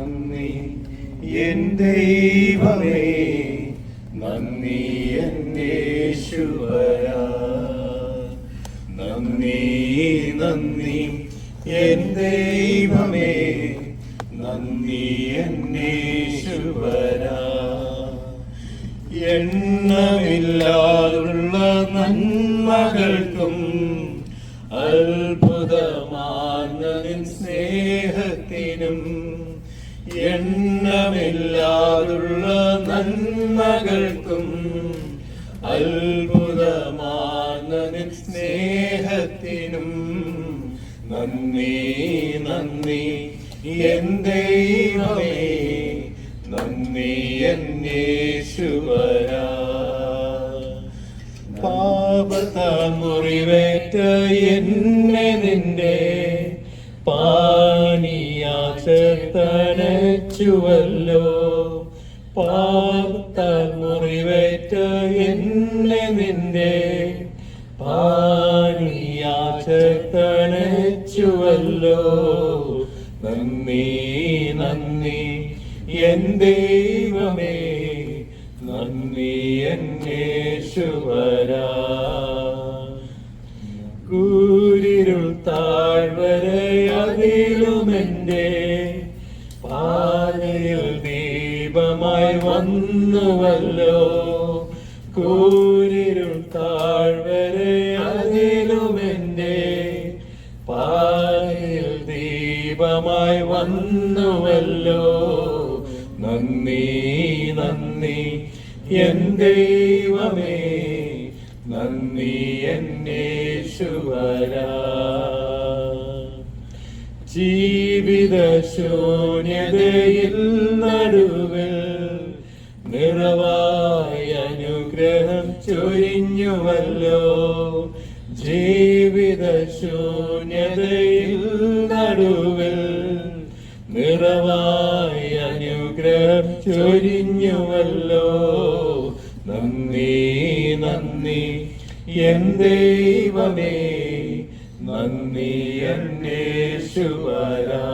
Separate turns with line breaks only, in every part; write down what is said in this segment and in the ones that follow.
നന്ദി എൻ ദൈവമേ, നന്ദി എൻ യേശുവരാ. നന്ദി നന്ദി എൻ ദൈവമേ, നന്ദി എൻ യേശുവരാ. എണ്ണമില്ലാതുള്ള നന്മകൾക്കും അത്ഭുതമാർന്ന നിൻ സ്നേഹത്തിനും, എണ്ണമില്ലാതുള്ള നന്മകൾക്കും അത്ഭുതമാർന്ന നിൻ സ്നേഹത്തിനും നന്ദി നന്ദി എൻ ദൈവമേ, നന്ദി എൻ യേശുവരാ. പാപത്താൽ മുറിവേറ്റ എന്നെ നിന്റെ പാനിയാച്ചനച്ചുവല്ലോ. പാപത്താൽ മുറിവേറ്റ എന്നെ നിന്റെ പാനിയാച്ചനച്ചുവല്ലോ. നന്ദി നന്ദി എൻ ദൈവമേ, നന്ദി എൻ യേശുവരാ. കൂരിരുൾ താഴ്വരയതിലുമെന്റെ പാതയിൽ ദീപമായി വന്നുവല്ലോ. കൂരിരുൾ താഴ്വരയതിലുമെന്റെ പാതയിൽ ദീപമായി വന്നുവല്ലോ. നന്ദി നന്ദി എൻ ദൈവമേ, നന്ദി എൻ യേശുവരാ. ജീവിത ശൂന്യതയിൽ നടുവിൽ നിറവായ അനുഗ്രഹം ചൊരിഞ്ഞുവല്ലോ. ജീവിത ശൂന്യതയിൽ നടുവിൽ നിറവായ അനുഗ്രഹം ചൊരിഞ്ഞുവല്ലോ. നന്ദി നന്ദി എൻ ദൈവമേ, നന്ദി എൻ യേശുവരാ.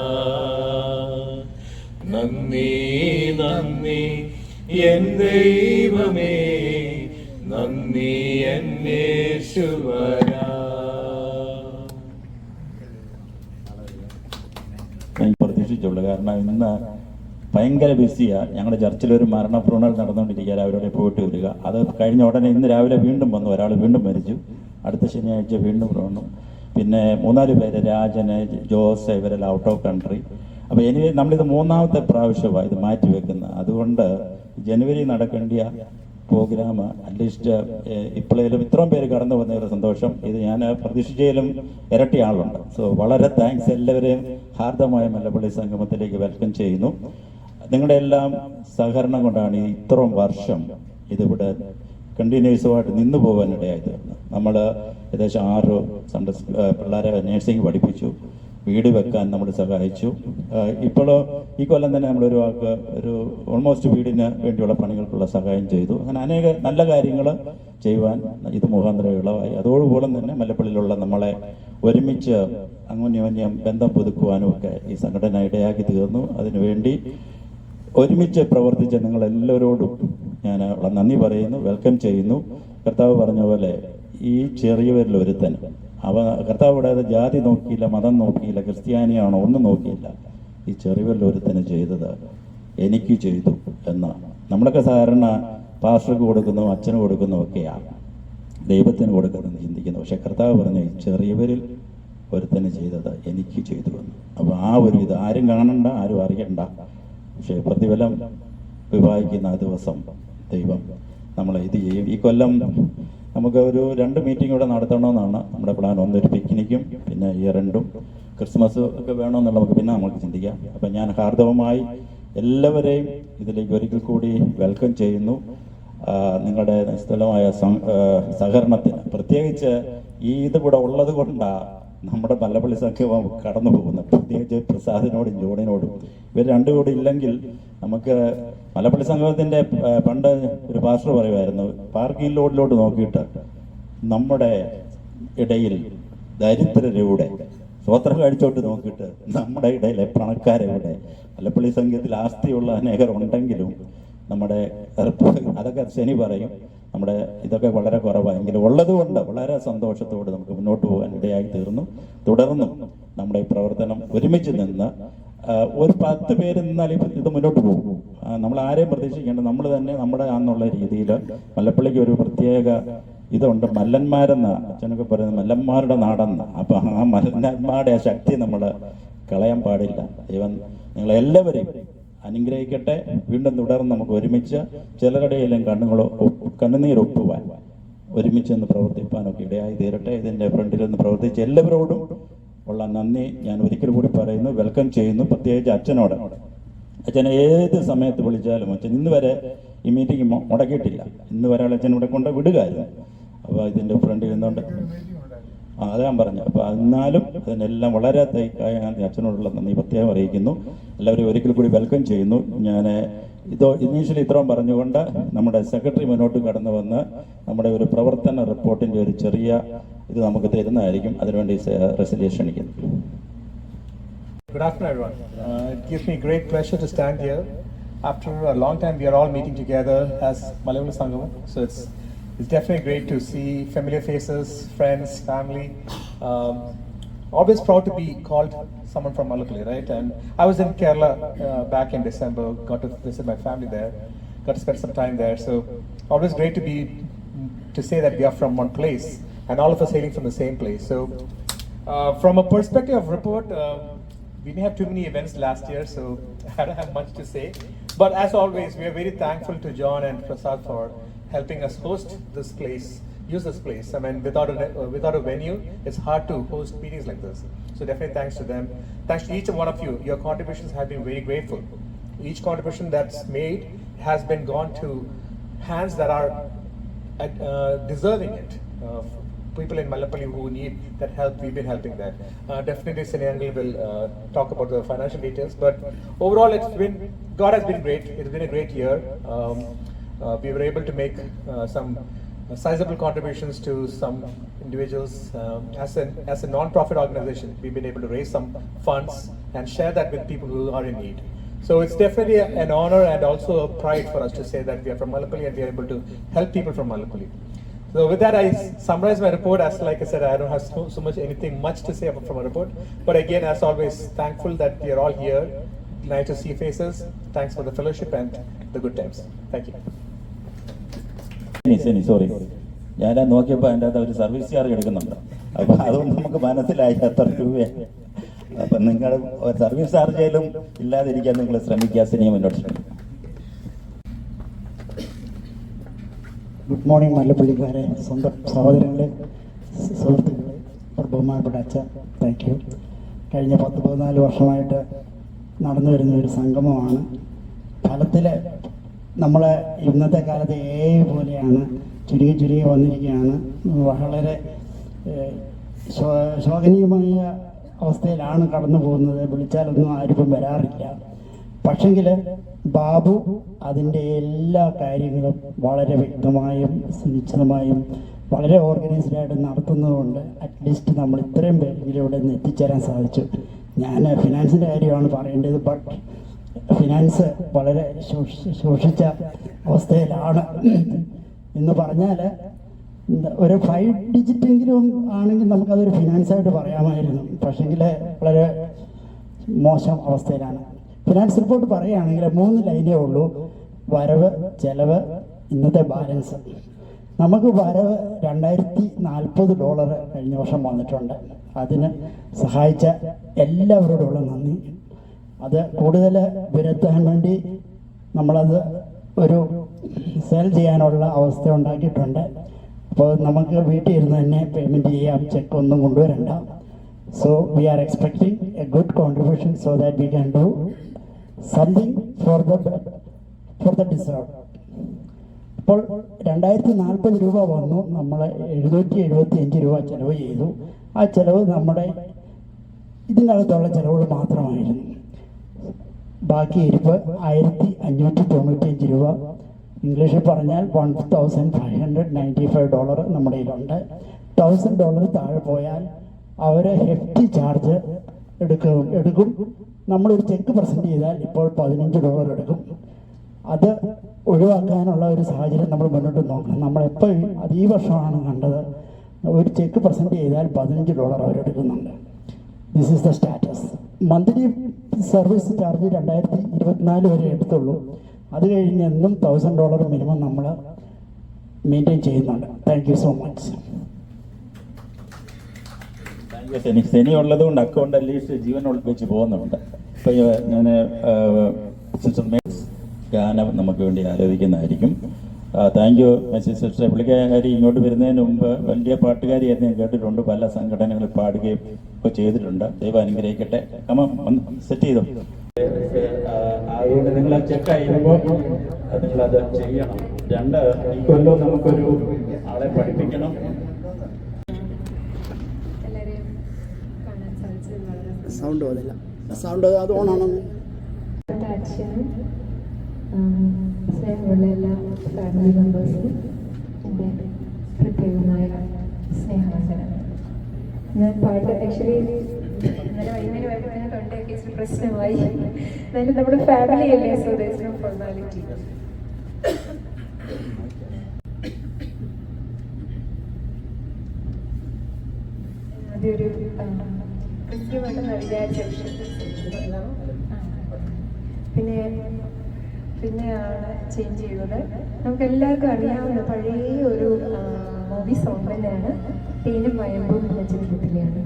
നന്ദി നന്ദി എൻ ദൈവമേ, നന്ദി എൻ യേശുവരാ.
പ്രതീക്ഷിച്ചുള്ളൂ. കാരണം ഇന്ന് ഭയങ്കര ബിസിയാണ്. ഞങ്ങളുടെ ചർച്ചിലൊരു മരണ ഫ്യൂണൽ നടന്നുകൊണ്ടിരിക്കുക, അവരോടെ പോയിട്ട് വരിക. അത് കഴിഞ്ഞ ഉടനെ ഇന്ന് രാവിലെ വീണ്ടും വന്നു, ഒരാൾ വീണ്ടും മരിച്ചു. അടുത്ത ശനിയാഴ്ച വീണ്ടും വന്നു. പിന്നെ 3-4 പേര്, രാജന്, ജോസ്, ഇവരെല്ലാം ഔട്ട് ഓഫ് കൺട്രി. അപ്പോൾ ഇനി നമ്മളിത് 3ാമത്തെ പ്രാവശ്യമാണ് ഇത് മാറ്റി വെക്കുന്നത്. അതുകൊണ്ട് ജനുവരി നടക്കേണ്ടിയ പ്രോഗ്രാം അറ്റ്ലീസ്റ്റ് ഇപ്പോഴേലും ഇത്രയും പേര് കടന്നു വന്നതിൽ സന്തോഷം. ഇത് ഞാൻ പ്രതീക്ഷിച്ചതിലും ഇരട്ടി ആളുണ്ട്. സോ വളരെ താങ്ക്സ്. എല്ലാവരെയും ഹാർദമായ മല്ലപ്പള്ളി സംഗമത്തിലേക്ക് വെൽക്കം ചെയ്യുന്നു. നിങ്ങളുടെ എല്ലാം സഹകരണം കൊണ്ടാണ് ഈ ഇത്രയും വർഷം ഇതിവിടെ കണ്ടിന്യൂസുമായിട്ട് നിന്നു പോകാനിടയായത്. നമ്മൾ ഏകദേശം 6 സൺഡേ പിള്ളേരെ നേഴ്സിംഗ് പഠിപ്പിച്ചു, വീട് വെക്കാൻ നമ്മൾ സഹായിച്ചു. ഇപ്പോൾ ഈ കൊല്ലം തന്നെ നമ്മളൊരു ഓൾമോസ്റ്റ് വീടിന് വേണ്ടിയുള്ള പണികൾക്കുള്ള സഹായം ചെയ്തു. അങ്ങനെ അനേക നല്ല കാര്യങ്ങൾ ചെയ്യുവാൻ ഇത് മുഖാന്തരം ഇളവായി. അതോടുകൂടെ തന്നെ മല്ലപ്പള്ളിയിലുള്ള നമ്മളെ ഒരുമിച്ച് അന്യോന്യം ബന്ധം പുതുക്കുവാനും ഒക്കെ ഈ സംഘടന ഇടയാക്കി തീർന്നു. അതിനുവേണ്ടി ഒരുമിച്ച് പ്രവർത്തിച്ച നിങ്ങളെല്ലാവരോടും ഞാൻ നന്ദി പറയുന്നു, വെൽക്കം ചെയ്യുന്നു. കർത്താവ് പറഞ്ഞ പോലെ ഈ ചെറിയവരിൽ ഒരുത്തൻ കർത്താവ് ഇവിടെ ജാതി നോക്കിയില്ല, മതം നോക്കിയില്ല, ക്രിസ്ത്യാനിയാണോ ഒന്നും നോക്കിയില്ല. ഈ ചെറിയവരിൽ ഒരുത്തന് ചെയ്തത് എനിക്ക് ചെയ്തു എന്നാണ്. നമ്മളൊക്കെ സാധാരണ പാസ്റ്റർക്ക് കൊടുക്കുന്നു, അച്ഛന് കൊടുക്കുന്നു ഒക്കെയാണ്, ദൈവത്തിന് കൊടുക്കുന്നത് ചിന്തിക്കുന്നു. പക്ഷെ കർത്താവ് പറഞ്ഞു ഈ ചെറിയവരിൽ ഒരുത്തന് ചെയ്തത് എനിക്ക് ചെയ്തു എന്ന്. അപ്പോൾ ആ ഒരു ഇത് ആരും കാണണ്ട, ആരും അറിയണ്ട. പക്ഷെ പ്രതിഫലം വിവാഹിക്കുന്ന ആ ദിവസം ദൈവം നമ്മളെ ഇത് ചെയ്യും. ഈ കൊല്ലം നമുക്ക് ഒരു 2 മീറ്റിംഗ് ഇവിടെ നടത്തണമെന്നാണ് നമ്മുടെ പ്ലാൻ. ഒന്നൊരു പിക്നിക്കും പിന്നെ ഇയർ എൻഡും ക്രിസ്മസ് ഒക്കെ വേണമെന്നുള്ള നമുക്ക് പിന്നെ നമുക്ക് ചിന്തിക്കാം. അപ്പം ഞാൻ ഹാർദവമായി എല്ലാവരെയും ഇതിലേക്ക് ഒരിക്കൽ കൂടി വെൽക്കം ചെയ്യുന്നു. നിങ്ങളുടെ നിസ്തുലമായ സഹകരണത്തിന് പ്രത്യേകിച്ച് ഈ ഇതിവിടെ ഉള്ളത് കൊണ്ടാണ് നമ്മുടെ മല്ലപ്പള്ളി സംഘം കടന്നു പോകുന്നത്. പ്രത്യേകിച്ച് പ്രസാദിനോടും ജോണിനോടും. ഇവർ രണ്ടും കൂടി ഇല്ലെങ്കിൽ നമുക്ക് മല്ലപ്പള്ളി സംഘത്തിൻ്റെ പണ്ട് ഒരു പാസ്റ്റർ പറയുമായിരുന്നു, പാർക്കിംഗ് ലോഡിലോട്ട് നോക്കിയിട്ട് നമ്മുടെ ഇടയിൽ ദരിദ്രരുടെ സ്വോത്രം കഴിച്ചോട്ട് നോക്കിയിട്ട് നമ്മുടെ ഇടയിലെ പണക്കാരെവിടെ മല്ലപ്പള്ളി സംഘത്തിൽ ആസ്തിയുള്ള അനേകർ ഉണ്ടെങ്കിലും നമ്മുടെ അതൊക്കെ ശനി പറയും, നമ്മുടെ ഇതൊക്കെ വളരെ കുറവായെങ്കിലും ഉള്ളതുകൊണ്ട് വളരെ സന്തോഷത്തോടെ നമുക്ക് മുന്നോട്ട് പോകാൻ ഇടയായി തീർന്നു. തുടർന്നും നമ്മുടെ ഈ പ്രവർത്തനം ഒരുമിച്ച് നിന്ന് ഒരു 10 പേര് നിന്നാലും ഇത് മുന്നോട്ട് പോകും. നമ്മൾ ആരെയും പ്രതീക്ഷിക്കേണ്ട, നമ്മൾ തന്നെ നമ്മുടെ ആന്നുള്ള രീതിയിൽ മല്ലപ്പള്ളിക്ക് ഒരു പ്രത്യേക ഇതുണ്ട്. മല്ലന്മാരെന്ന അച്ഛനൊക്കെ പറയുന്നത് മല്ലന്മാരുടെ നാടെന്ന്. അപ്പം ആ മല്ലന്മാരുടെ ആ ശക്തി നമ്മൾ കളയാൻ പാടില്ല. ദൈവം നിങ്ങളെല്ലാവരെയും അനുഗ്രഹിക്കട്ടെ. വീണ്ടും തുടർന്ന് നമുക്ക് ഒരുമിച്ച് ചിലരുടെയെല്ലാം കണ്ണുനീരൊപ്പുവാൻ ഒരുമിച്ച് നിന്ന് പ്രവർത്തിപ്പാനൊക്കെ ഇടയായി തീരട്ടെ. ഇതിൻ്റെ ഫ്രണ്ടിൽ നിന്ന് പ്രവർത്തിച്ച് എല്ലാവരോടും ഉള്ള നന്ദി ഞാൻ ഒരിക്കൽ കൂടി പറയുന്നു, വെൽക്കം ചെയ്യുന്നു. പ്രത്യേകിച്ച് അച്ഛനോട്. അച്ഛനെ ഏത് സമയത്ത് വിളിച്ചാലും അച്ഛൻ ഇന്ന് വരെ ഈ മീറ്റിംഗ് മുടക്കിയിട്ടില്ല. ഇന്ന് വരെ അച്ഛൻ ഇവിടെ കൊണ്ട് വിടുകയായിരുന്നു. അപ്പോൾ ഇതിൻ്റെ ഫ്രണ്ടിൽ നിന്നുകൊണ്ട് അത് ഞാൻ പറഞ്ഞു. അപ്പോൾ എന്നാലും അതിനെല്ലാം വളരെ തയ്ക്കായ അച്ഛനോടുള്ള നന്ദി പ്രത്യേകം അറിയിക്കുന്നു. എല്ലാവരെയും ഒരിക്കൽ കൂടി വെൽക്കം ചെയ്യുന്നു. ഞാൻ ഇനീഷ്യലി ഇത്രയും പറഞ്ഞുകൊണ്ട് നമ്മുടെ സെക്രട്ടറി മുന്നോട്ട് കടന്നു വന്ന് നമ്മുടെ ഒരു പ്രവർത്തന റിപ്പോർട്ടിൻ്റെ ഒരു ചെറിയ ഇത് നമുക്ക് തരുന്നതായിരിക്കും. അതിനുവേണ്ടി റെസല്യൂഷൻ ക്ഷണിക്കുന്നു.
Good afternoon, everyone. It gives me great pleasure to stand here. After a long time, we are all meeting together as Malayapalli Sangam. So it's definitely great to see familiar faces, friends, family. Always proud to be called someone from Malayapalli, right? And I was in Kerala back in December. Got to visit my family there. Got to spend some time there. So always great to say that we are from one place and all of us hailing from the same place. So from a perspective of report. We didn't have too many events last year, so I don't have much to say. But as always, we are very thankful to John and Prasad for helping us host this place, use this place. I mean, without a venue, it's hard to host meetings like this. So definitely thanks to them. Thanks to each one of you. Your contributions have been very grateful. Each contribution that's made has been gone to hands that are deserving it. People in Malayapalli who need that help, we've been helping that. Definitely Siniangal will talk about the financial details, but overall God has been great. It's been a great year. We were able to make some sizable contributions to some individuals. As a non-profit organization, we've been able to raise some funds and share that with people who are in need. So it's definitely an honor and also a pride for us to say that we are from Malayapalli and we are able to help people from Malayapalli. So with that, I summarize my report. As like I said, I don't have so much to say from a report. But again, as always, thankful that we are all here. Nice to see faces. Thanks for the fellowship and the good times. Thank you.
Sorry, ഞാൻ നോക്കിയപ്പോൾ അതിൻ്റെ അകത്ത് ഒരു service charge എടുക്കുന്നുണ്ട്. അപ്പോൾ അതുകൊണ്ട് നമുക്ക് മനസ്സിലായി എത്ര രൂപയാണ്. അപ്പം നിങ്ങൾ സർവീസ് ചാർജയിലും ഇല്ലാതിരിക്കാൻ നിങ്ങൾ ശ്രമിക്കുക. സിനിമ മുന്നോട്ട് ശ്രമിക്കും.
ഗുഡ് മോർണിംഗ് മല്ലപ്പള്ളിക്കാരെ, സ്വന്തം സഹോദരങ്ങളെ, സുഹൃത്തുക്കളെ, ബഹുമാനപ്പെട്ട അച്ഛ, താങ്ക് യു. കഴിഞ്ഞ 10-14 വർഷമായിട്ട് നടന്നു വരുന്ന ഒരു സംഗമമാണ്. ഫലത്തിൽ നമ്മളെ ഇന്നത്തെ കാലത്ത് പോലെയാണ് ചുരുങ്ങി വന്നിരിക്കുകയാണ്. വളരെ ശോചനീയമായ അവസ്ഥയിലാണ് കടന്നു പോകുന്നത്. വിളിച്ചാലൊന്നും ആരും വരാറില്ല. പക്ഷെങ്കിൽ ബാബു അതിൻ്റെ എല്ലാ കാര്യങ്ങളും വളരെ വ്യക്തമായും സുനിശ്ചിതമായും വളരെ ഓർഗനൈസ്ഡായിട്ട് നടത്തുന്നതുകൊണ്ട് അറ്റ്ലീസ്റ്റ് നമ്മൾ ഇത്രയും പേരെങ്കിലും ഇവിടെ നിന്ന് എത്തിച്ചേരാൻ സാധിച്ചു. ഞാൻ ഫിനാൻസിൻ്റെ കാര്യമാണ് പറയേണ്ടത്. ബട്ട് ഫിനാൻസ് വളരെ ശോഷിച്ച അവസ്ഥയിലാണ് എന്ന് പറഞ്ഞാൽ ഒരു 5 ഡിജിറ്റെങ്കിലും ആണെങ്കിൽ നമുക്കതൊരു ഫിനാൻസായിട്ട് പറയാമായിരുന്നു. പക്ഷെങ്കിൽ വളരെ മോശം അവസ്ഥയിലാണ്. ഫിനാൻസ് റിപ്പോർട്ട് പറയുകയാണെങ്കിൽ 3 ലൈനേ ഉള്ളൂ: വരവ്, ചെലവ്, ഇന്നത്തെ ബാലൻസ്. നമുക്ക് വരവ് $2040 കഴിഞ്ഞ വർഷം വന്നിട്ടുണ്ട്. അതിന് സഹായിച്ച എല്ലാവരോടുള്ള നന്ദി. അത് കൂടുതൽ വിരുത്താൻ വേണ്ടി നമ്മളത് ഒരു സെൽ ചെയ്യാനുള്ള അവസ്ഥ ഉണ്ടാക്കിയിട്ടുണ്ട്. അപ്പോൾ നമുക്ക് വീട്ടിൽ ഇരുന്ന് തന്നെ പേയ്മെൻറ്റ് ചെയ്യാം, ചെക്ക് ഒന്നും കൊണ്ടുവരണ്ട. So we are expecting a good contribution so that we can do something for the deserved. ഇപ്പോൾ 2040 രൂപ വന്നു. നമ്മൾ 775 രൂപ ചിലവ് ചെയ്തു. ആ ചിലവ് നമ്മുടെ ഇതിനകത്തുള്ള ചിലവുകൾ മാത്രമായിരുന്നു. ബാക്കി ഇരിപ്പ് 1595 രൂപ. ഇംഗ്ലീഷിൽ പറഞ്ഞാൽ $1595 നമ്മുടെ കയ്യിലുണ്ട്. $1000 താഴെ പോയാൽ അവർ ഹെഫ്റ്റി ചാർജ് എടുക്കും. നമ്മളൊരു ചെക്ക് പ്രസൻറ്റ് ചെയ്താൽ ഇപ്പോൾ $15 എടുക്കും. അത് ഒഴിവാക്കാനുള്ള ഒരു സാഹചര്യം നമ്മൾ മുന്നോട്ട് നോക്കണം. നമ്മളെപ്പോൾ അത് ഈ വർഷമാണ് കണ്ടത്, ഒരു ചെക്ക് പ്രസൻറ്റ് ചെയ്താൽ $15 അവരെടുക്കുന്നുണ്ട്. This is the status. Monthly service charge 2024 വരെ എടുത്തുള്ളൂ. അത് കഴിഞ്ഞ് എന്നും $1000 മിനിമം നമ്മൾ മെയിൻറ്റെയിൻ ചെയ്യുന്നുണ്ട്. Thank you so much.
ശനി ഉള്ളത് കൊണ്ട് അക്കൗണ്ട് അറ്റ്ലീസ്റ്റ് ജീവൻ വെച്ച് പോകുന്നുണ്ട്. ഇപ്പോൾ ഞാൻ സിസ്റ്റർ ഗാനം നമുക്ക് വേണ്ടി ആലോചിക്കുന്നതായിരിക്കും. Thank you Mercy sister. പുള്ളിക്കാരി ഇങ്ങോട്ട് വരുന്നതിന് മുമ്പ് വലിയ പാട്ടുകാരിയായിരുന്നു, ഞാൻ കേട്ടിട്ടുണ്ട്. പല സംഘടനകളിൽ പാടുകയും ഒക്കെ ചെയ്തിട്ടുണ്ട്. ദൈവം അനുഗ്രഹിക്കട്ടെ. സെറ്റ് ചെയ്തു. അതുകൊണ്ട് നിങ്ങൾ ചെക്ക് ചെയ്യുമ്പോൾ നിങ്ങളത് ചെയ്യണം. 2 ഈ കൊല്ലം നമുക്കൊരു ആളെ പഠിപ്പിക്കണം.
സൗണ്ട് വന്നില്ല. സൗണ്ട് അത് ഓണാണെന്ന്.
അച്ഛനും സ്നേഹമുള്ള എല്ലാ ഫാമിലി മെമ്പേഴ്സും എൻ്റെ പ്രത്യേകമായ സ്നേഹാസനം. ഞാൻ പാട്ട് ആക്ച്വലി ഇന്നലെ വൈകുന്നേരം ഞാൻ തൊണ്ടയൊക്കെ ഇച്ചിരി പ്രശ്നമായി. എന്നാലും നമ്മുടെ ഫാമിലി അല്ലേ, so there is no formality. അതൊരു കൃത്യമായിട്ടെന്ന് വിചാരിച്ച പിന്നെയാണ് ചേഞ്ച് ചെയ്തത്. നമുക്ക് എല്ലാവർക്കും അറിയാവുന്ന പഴയ ഒരു മൂവി സോങ് തന്നെയാണ്, തേനും വയമ്പും എന്ന ചിത്രത്തിലെയാണ്.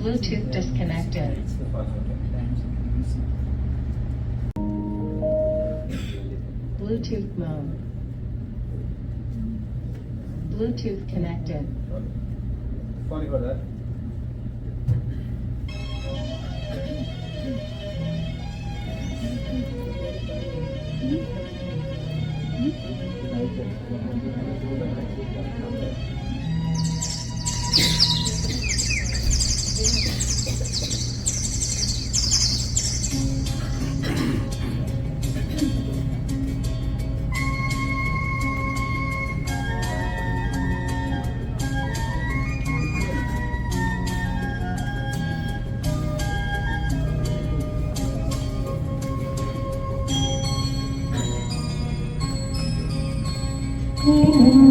Bluetooth disconnected. Bluetooth mode. Bluetooth connected.
Sorry for that.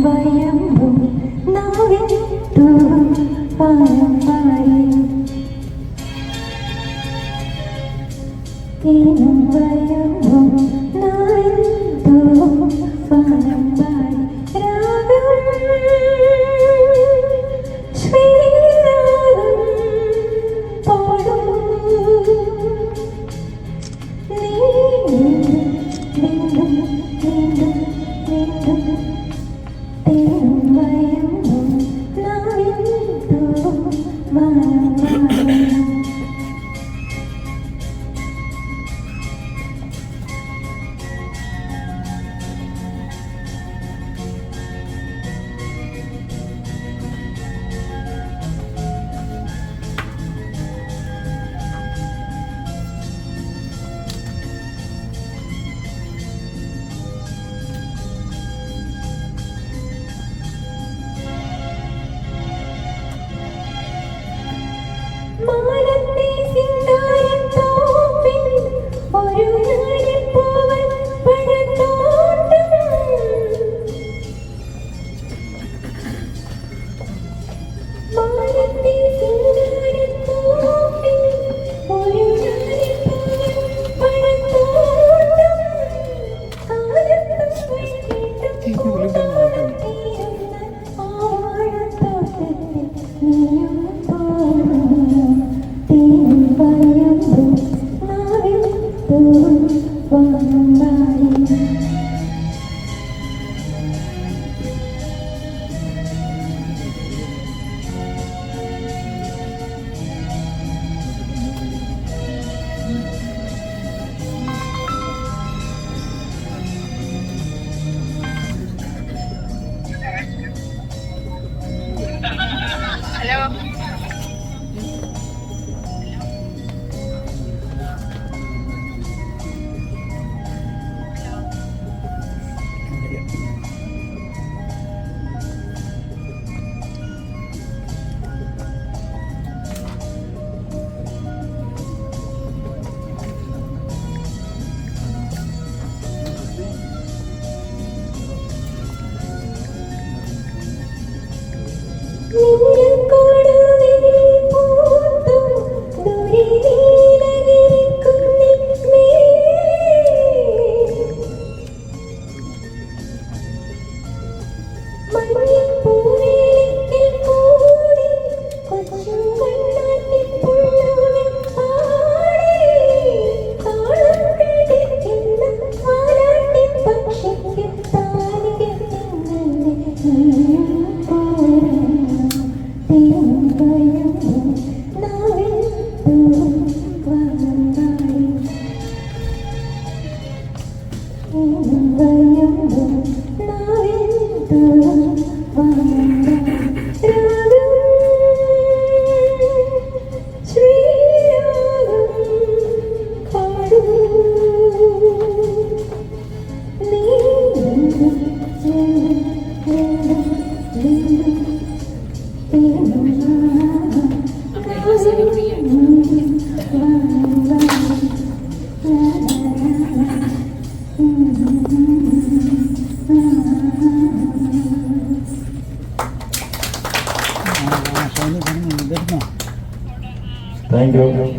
വയമ്പും നാവിത്തു പാടി തേനും വയമ്പും നാവിത്തു പാടി രാഗം ശ്രീരാഗം പാടും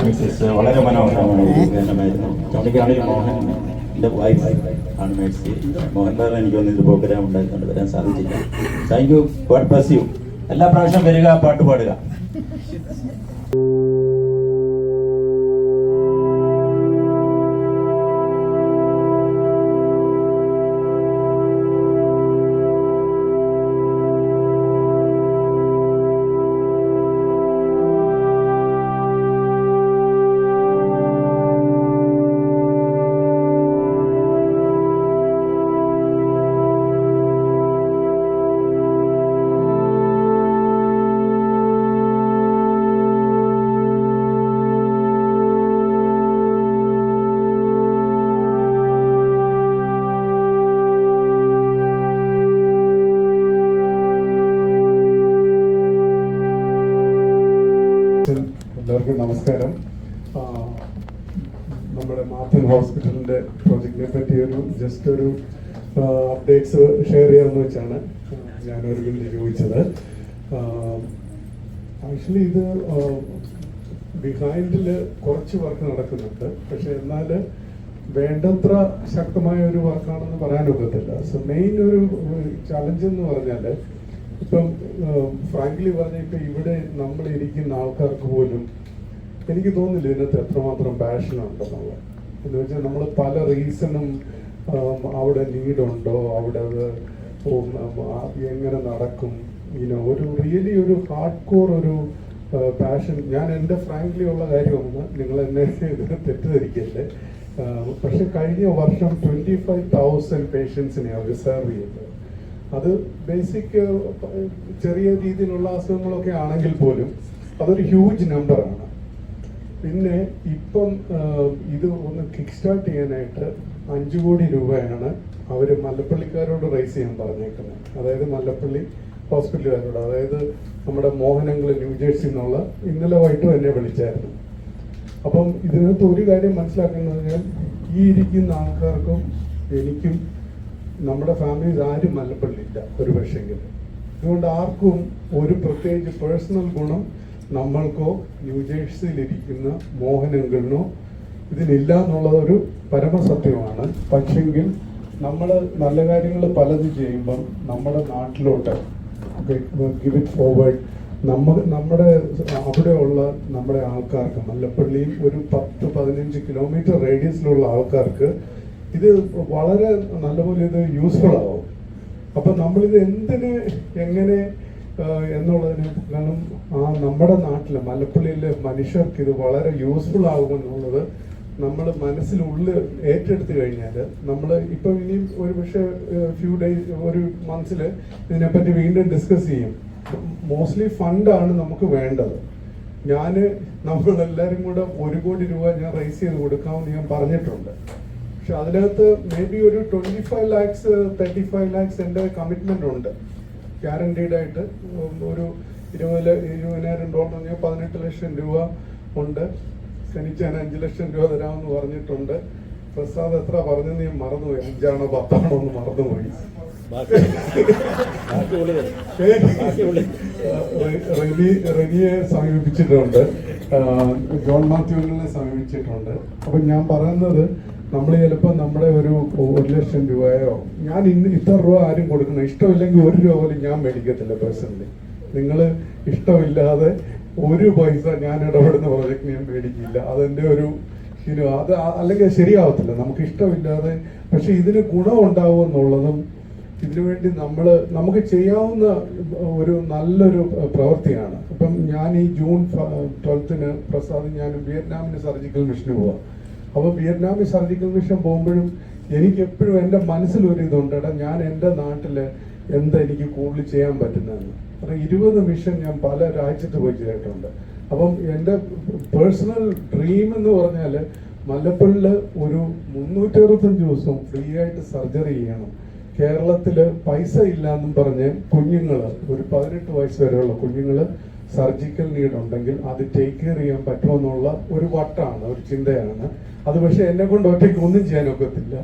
മിസ്സസ് വളരെ മനോഹരമായ ഗാനമായിരുന്നു. ചുമടിക്കാണെങ്കിൽ മോഹൻ എൻ്റെ വൈഫ് ആണ് മേഴ്സി. മോഹൻ സാറിന് എനിക്ക് തോന്നുന്നു ഇത് പ്രോഗ്രാം ഉണ്ടായിക്കൊണ്ട് വരാൻ സാധിച്ചില്ല. Thank you, God bless you. എല്ലാ പ്രാവശ്യം വരിക, പാട്ട് പാടുക.
എല്ലാവർക്കും നമസ്കാരം. നമ്മുടെ മാത്തൻ ഹോസ്പിറ്റലിൻ്റെ പ്രോജക്റ്റിനെ പറ്റി ജസ്റ്റ് ഒരു അപ്ഡേറ്റ്സ് ഷെയർ ചെയ്യാമെന്ന് വെച്ചാണ് ഞാനൊരു മിനിറ്റ് ചോദിച്ചത്. ആക്ച്വലി ഇത് ബിഹൈൻഡിൽ കുറച്ച് വർക്ക് നടക്കുന്നുണ്ട്, പക്ഷെ എന്നാൽ വേണ്ടത്ര ശക്തമായ ഒരു വർക്കാണെന്ന് പറയാനൊക്കത്തില്ല. സോ മെയിൻ ഒരു ചലഞ്ച് എന്ന് പറഞ്ഞാൽ, ഇപ്പം ഫ്രാങ്ക്ലി പറഞ്ഞ ഇപ്പം ഇവിടെ നമ്മൾ ഇരിക്കുന്ന ആൾക്കാർക്ക് പോലും എനിക്ക് തോന്നുന്നില്ല ഇതിനകത്ത് എത്രമാത്രം പാഷൻ ഉണ്ടെന്നുള്ളത്. എന്ന് വെച്ചാൽ നമ്മൾ പല റീസണും അവിടെ നീഡുണ്ടോ, അവിടെ എങ്ങനെ നടക്കും, ഒരു റിയലി ഒരു ഹാർഡ് കോർ ഒരു പാഷൻ. ഞാൻ എൻ്റെ ഫ്രാങ്ക്ലി ഉള്ള കാര്യമാണ്, നിങ്ങൾ എന്നെ തെറ്റിദ്ധരിക്കല്ലേ. പക്ഷെ കഴിഞ്ഞ വർഷം 25,000 പേഷ്യൻസിനെ അവർ സെർവ് ചെയ്തത്. അത് ബേസിക് ചെറിയ രീതിയിലുള്ള അസുഖങ്ങളൊക്കെ ആണെങ്കിൽ പോലും അതൊരു ഹ്യൂജ് നമ്പറാണ്. പിന്നെ ഇപ്പം ഇത് ഒന്ന് കിക്ക് സ്റ്റാർട്ട് ചെയ്യാനായിട്ട് 5 കോടി രൂപയാണ് അവർ മല്ലപ്പള്ളിക്കാരോട് റൈസ് ചെയ്യാൻ പറഞ്ഞേക്കുന്നത്. അതായത് മല്ലപ്പള്ളി ഹോസ്പിറ്റലുകാരോട്, അതായത് നമ്മുടെ മോഹനങ്ങൾ ന്യൂജേഴ്സി എന്നുള്ള ഇന്നലെ വൈകിട്ടും എന്നെ വിളിച്ചായിരുന്നു. അപ്പം ഇതിനകത്ത് ഒരു കാര്യം മനസ്സിലാക്കുന്നത് ഞാൻ ഈ ഇരിക്കുന്ന ആൾക്കാർക്കും എനിക്കും നമ്മുടെ ഫാമിലീസ് ആരും മല്ലപ്പള്ളിയില്ല ഒരു പക്ഷെങ്കിൽ. അതുകൊണ്ട് ആർക്കും ഒരു പ്രത്യേകിച്ച് പേഴ്സണൽ ഗുണം നമ്മൾക്കോ ന്യൂജേഴ്സിയിലിരിക്കുന്ന മോഹനങ്ങളിനോ ഇതിനില്ല എന്നുള്ളതൊരു പരമസത്യമാണ്. പക്ഷെങ്കിൽ നമ്മൾ നല്ല കാര്യങ്ങൾ പലതും ചെയ്യുമ്പം നമ്മുടെ നാട്ടിലോട്ട് ഗിവ് ഇറ്റ് ഫോർവേഡ് നമ്മുടെ അവിടെയുള്ള നമ്മുടെ ആൾക്കാർക്ക്, മല്ലപ്പള്ളിയും ഒരു 10-15 കിലോമീറ്റർ റേഡിയസിലുള്ള ആൾക്കാർക്ക് ഇത് വളരെ നല്ലപോലെ ഇത് യൂസ്ഫുൾ ആവും. അപ്പം നമ്മളിത് എന്തിന് എങ്ങനെ എന്നുള്ളതിന്, കാരണം നമ്മുടെ നാട്ടിൽ മല്ലപ്പള്ളിയിലെ മനുഷ്യർക്ക് ഇത് വളരെ യൂസ്ഫുൾ ആകുമെന്നുള്ളത് നമ്മൾ മനസ്സിലുള്ളിൽ ഏറ്റെടുത്ത് കഴിഞ്ഞാൽ നമ്മൾ ഇപ്പം ഇനിയും ഒരു പക്ഷേ ഫ്യൂ ഡേയ്സ് ഒരു മന്ത്സിൽ ഇതിനെപ്പറ്റി വീണ്ടും ഡിസ്കസ് ചെയ്യും. മോസ്റ്റ്ലി ഫണ്ടാണ് നമുക്ക് വേണ്ടത്. നമ്മളെല്ലാവരും കൂടെ 1 കോടി രൂപ ഞാൻ റൈസ് ചെയ്ത് കൊടുക്കാമെന്ന് ഞാൻ പറഞ്ഞിട്ടുണ്ട്. പക്ഷെ അതിനകത്ത് മേ ബി ഒരു 25 lakhs 35 lakhs എൻ്റെ കമ്മിറ്റ്മെന്റ് ഉണ്ട്. ഗ്യാരണ്ടീഡ് ആയിട്ട് ഒരു $20,000 പറഞ്ഞാൽ 18 ലക്ഷം രൂപ ഉണ്ട്. ശനിച്ചാൻ 5 ലക്ഷം രൂപ തരാമെന്ന് പറഞ്ഞിട്ടുണ്ട്. പ്രസാദ് എത്ര പറഞ്ഞെന്ന് ഞാൻ മറന്നുപോയി, 5ആണോ 10ആണോ എന്ന് മറന്നുപോയി. റെനിയെ സമീപിച്ചിട്ടുണ്ട്, ജോൺ മാത്യുവിനെ സമീപിച്ചിട്ടുണ്ട്. അപ്പം ഞാൻ പറയുന്നത്, നമ്മൾ ചിലപ്പോൾ നമ്മുടെ ഒരു 1 ലക്ഷം രൂപയോ, ഞാൻ ഇത്ര രൂപ ആരും കൊടുക്കണം, ഇഷ്ടമില്ലെങ്കിൽ 1 രൂപ പോലും ഞാൻ മേടിക്കത്തില്ല പേഴ്സണലി. നിങ്ങൾ ഇഷ്ടമില്ലാതെ 1 പൈസ ഞാൻ ഇടപെടുന്ന പ്രോജക്റ്റ് ഞാൻ മേടിക്കില്ല. അതെൻ്റെ ഒരു അത് അല്ലെങ്കിൽ ശരിയാവത്തില്ല, നമുക്ക് ഇഷ്ടമില്ലാതെ. പക്ഷെ ഇതിന് ഗുണം ഉണ്ടാവുമെന്നുള്ളതും ഇതിനുവേണ്ടി നമുക്ക് ചെയ്യാവുന്ന ഒരു നല്ലൊരു പ്രവൃത്തിയാണ്. ഇപ്പം ഞാൻ ഈ ജൂൺ 12 പ്രസാദ് ഞാൻ വിയറ്റ്നാമിന് സർജിക്കൽ മിഷന് പോവാം. അപ്പോൾ വിയറ്റ്നാമിൽ സർജിക്കൽ മിഷൻ പോകുമ്പോഴും എനിക്ക് എപ്പോഴും എൻ്റെ മനസ്സിലൊരു ഇതുണ്ട്, ഞാൻ എൻ്റെ നാട്ടിൽ എന്താ എനിക്ക് കൂടുതൽ ചെയ്യാൻ പറ്റുന്നതെന്ന്. കാരണം 20 മിഷൻ ഞാൻ പല രാജ്യത്ത് പോയി ചെയ്തിട്ടുണ്ട്. അപ്പം എൻ്റെ പേഴ്സണൽ ഡ്രീം എന്ന് പറഞ്ഞാൽ മല്ലപ്പള്ളിയിൽ ഒരു 365 ദിവസവും ഫ്രീ ആയിട്ട് സർജറി ചെയ്യണം. കേരളത്തിൽ പൈസ ഇല്ല എന്നും പറഞ്ഞ് കുഞ്ഞുങ്ങൾ, ഒരു 18 വയസ്സ് വരെയുള്ള കുഞ്ഞുങ്ങൾ സർജിക്കൽ നീഡ് ഉണ്ടെങ്കിൽ അത് ടേക്ക് കെയർ ചെയ്യാൻ പറ്റുമെന്നുള്ള ഒരു വട്ടാണ്, ഒരു ചിന്തയാണ് അത്. പക്ഷെ എന്നെ കൊണ്ട് ഒറ്റയ്ക്ക് ഒന്നും ചെയ്യാനൊക്കത്തില്ല.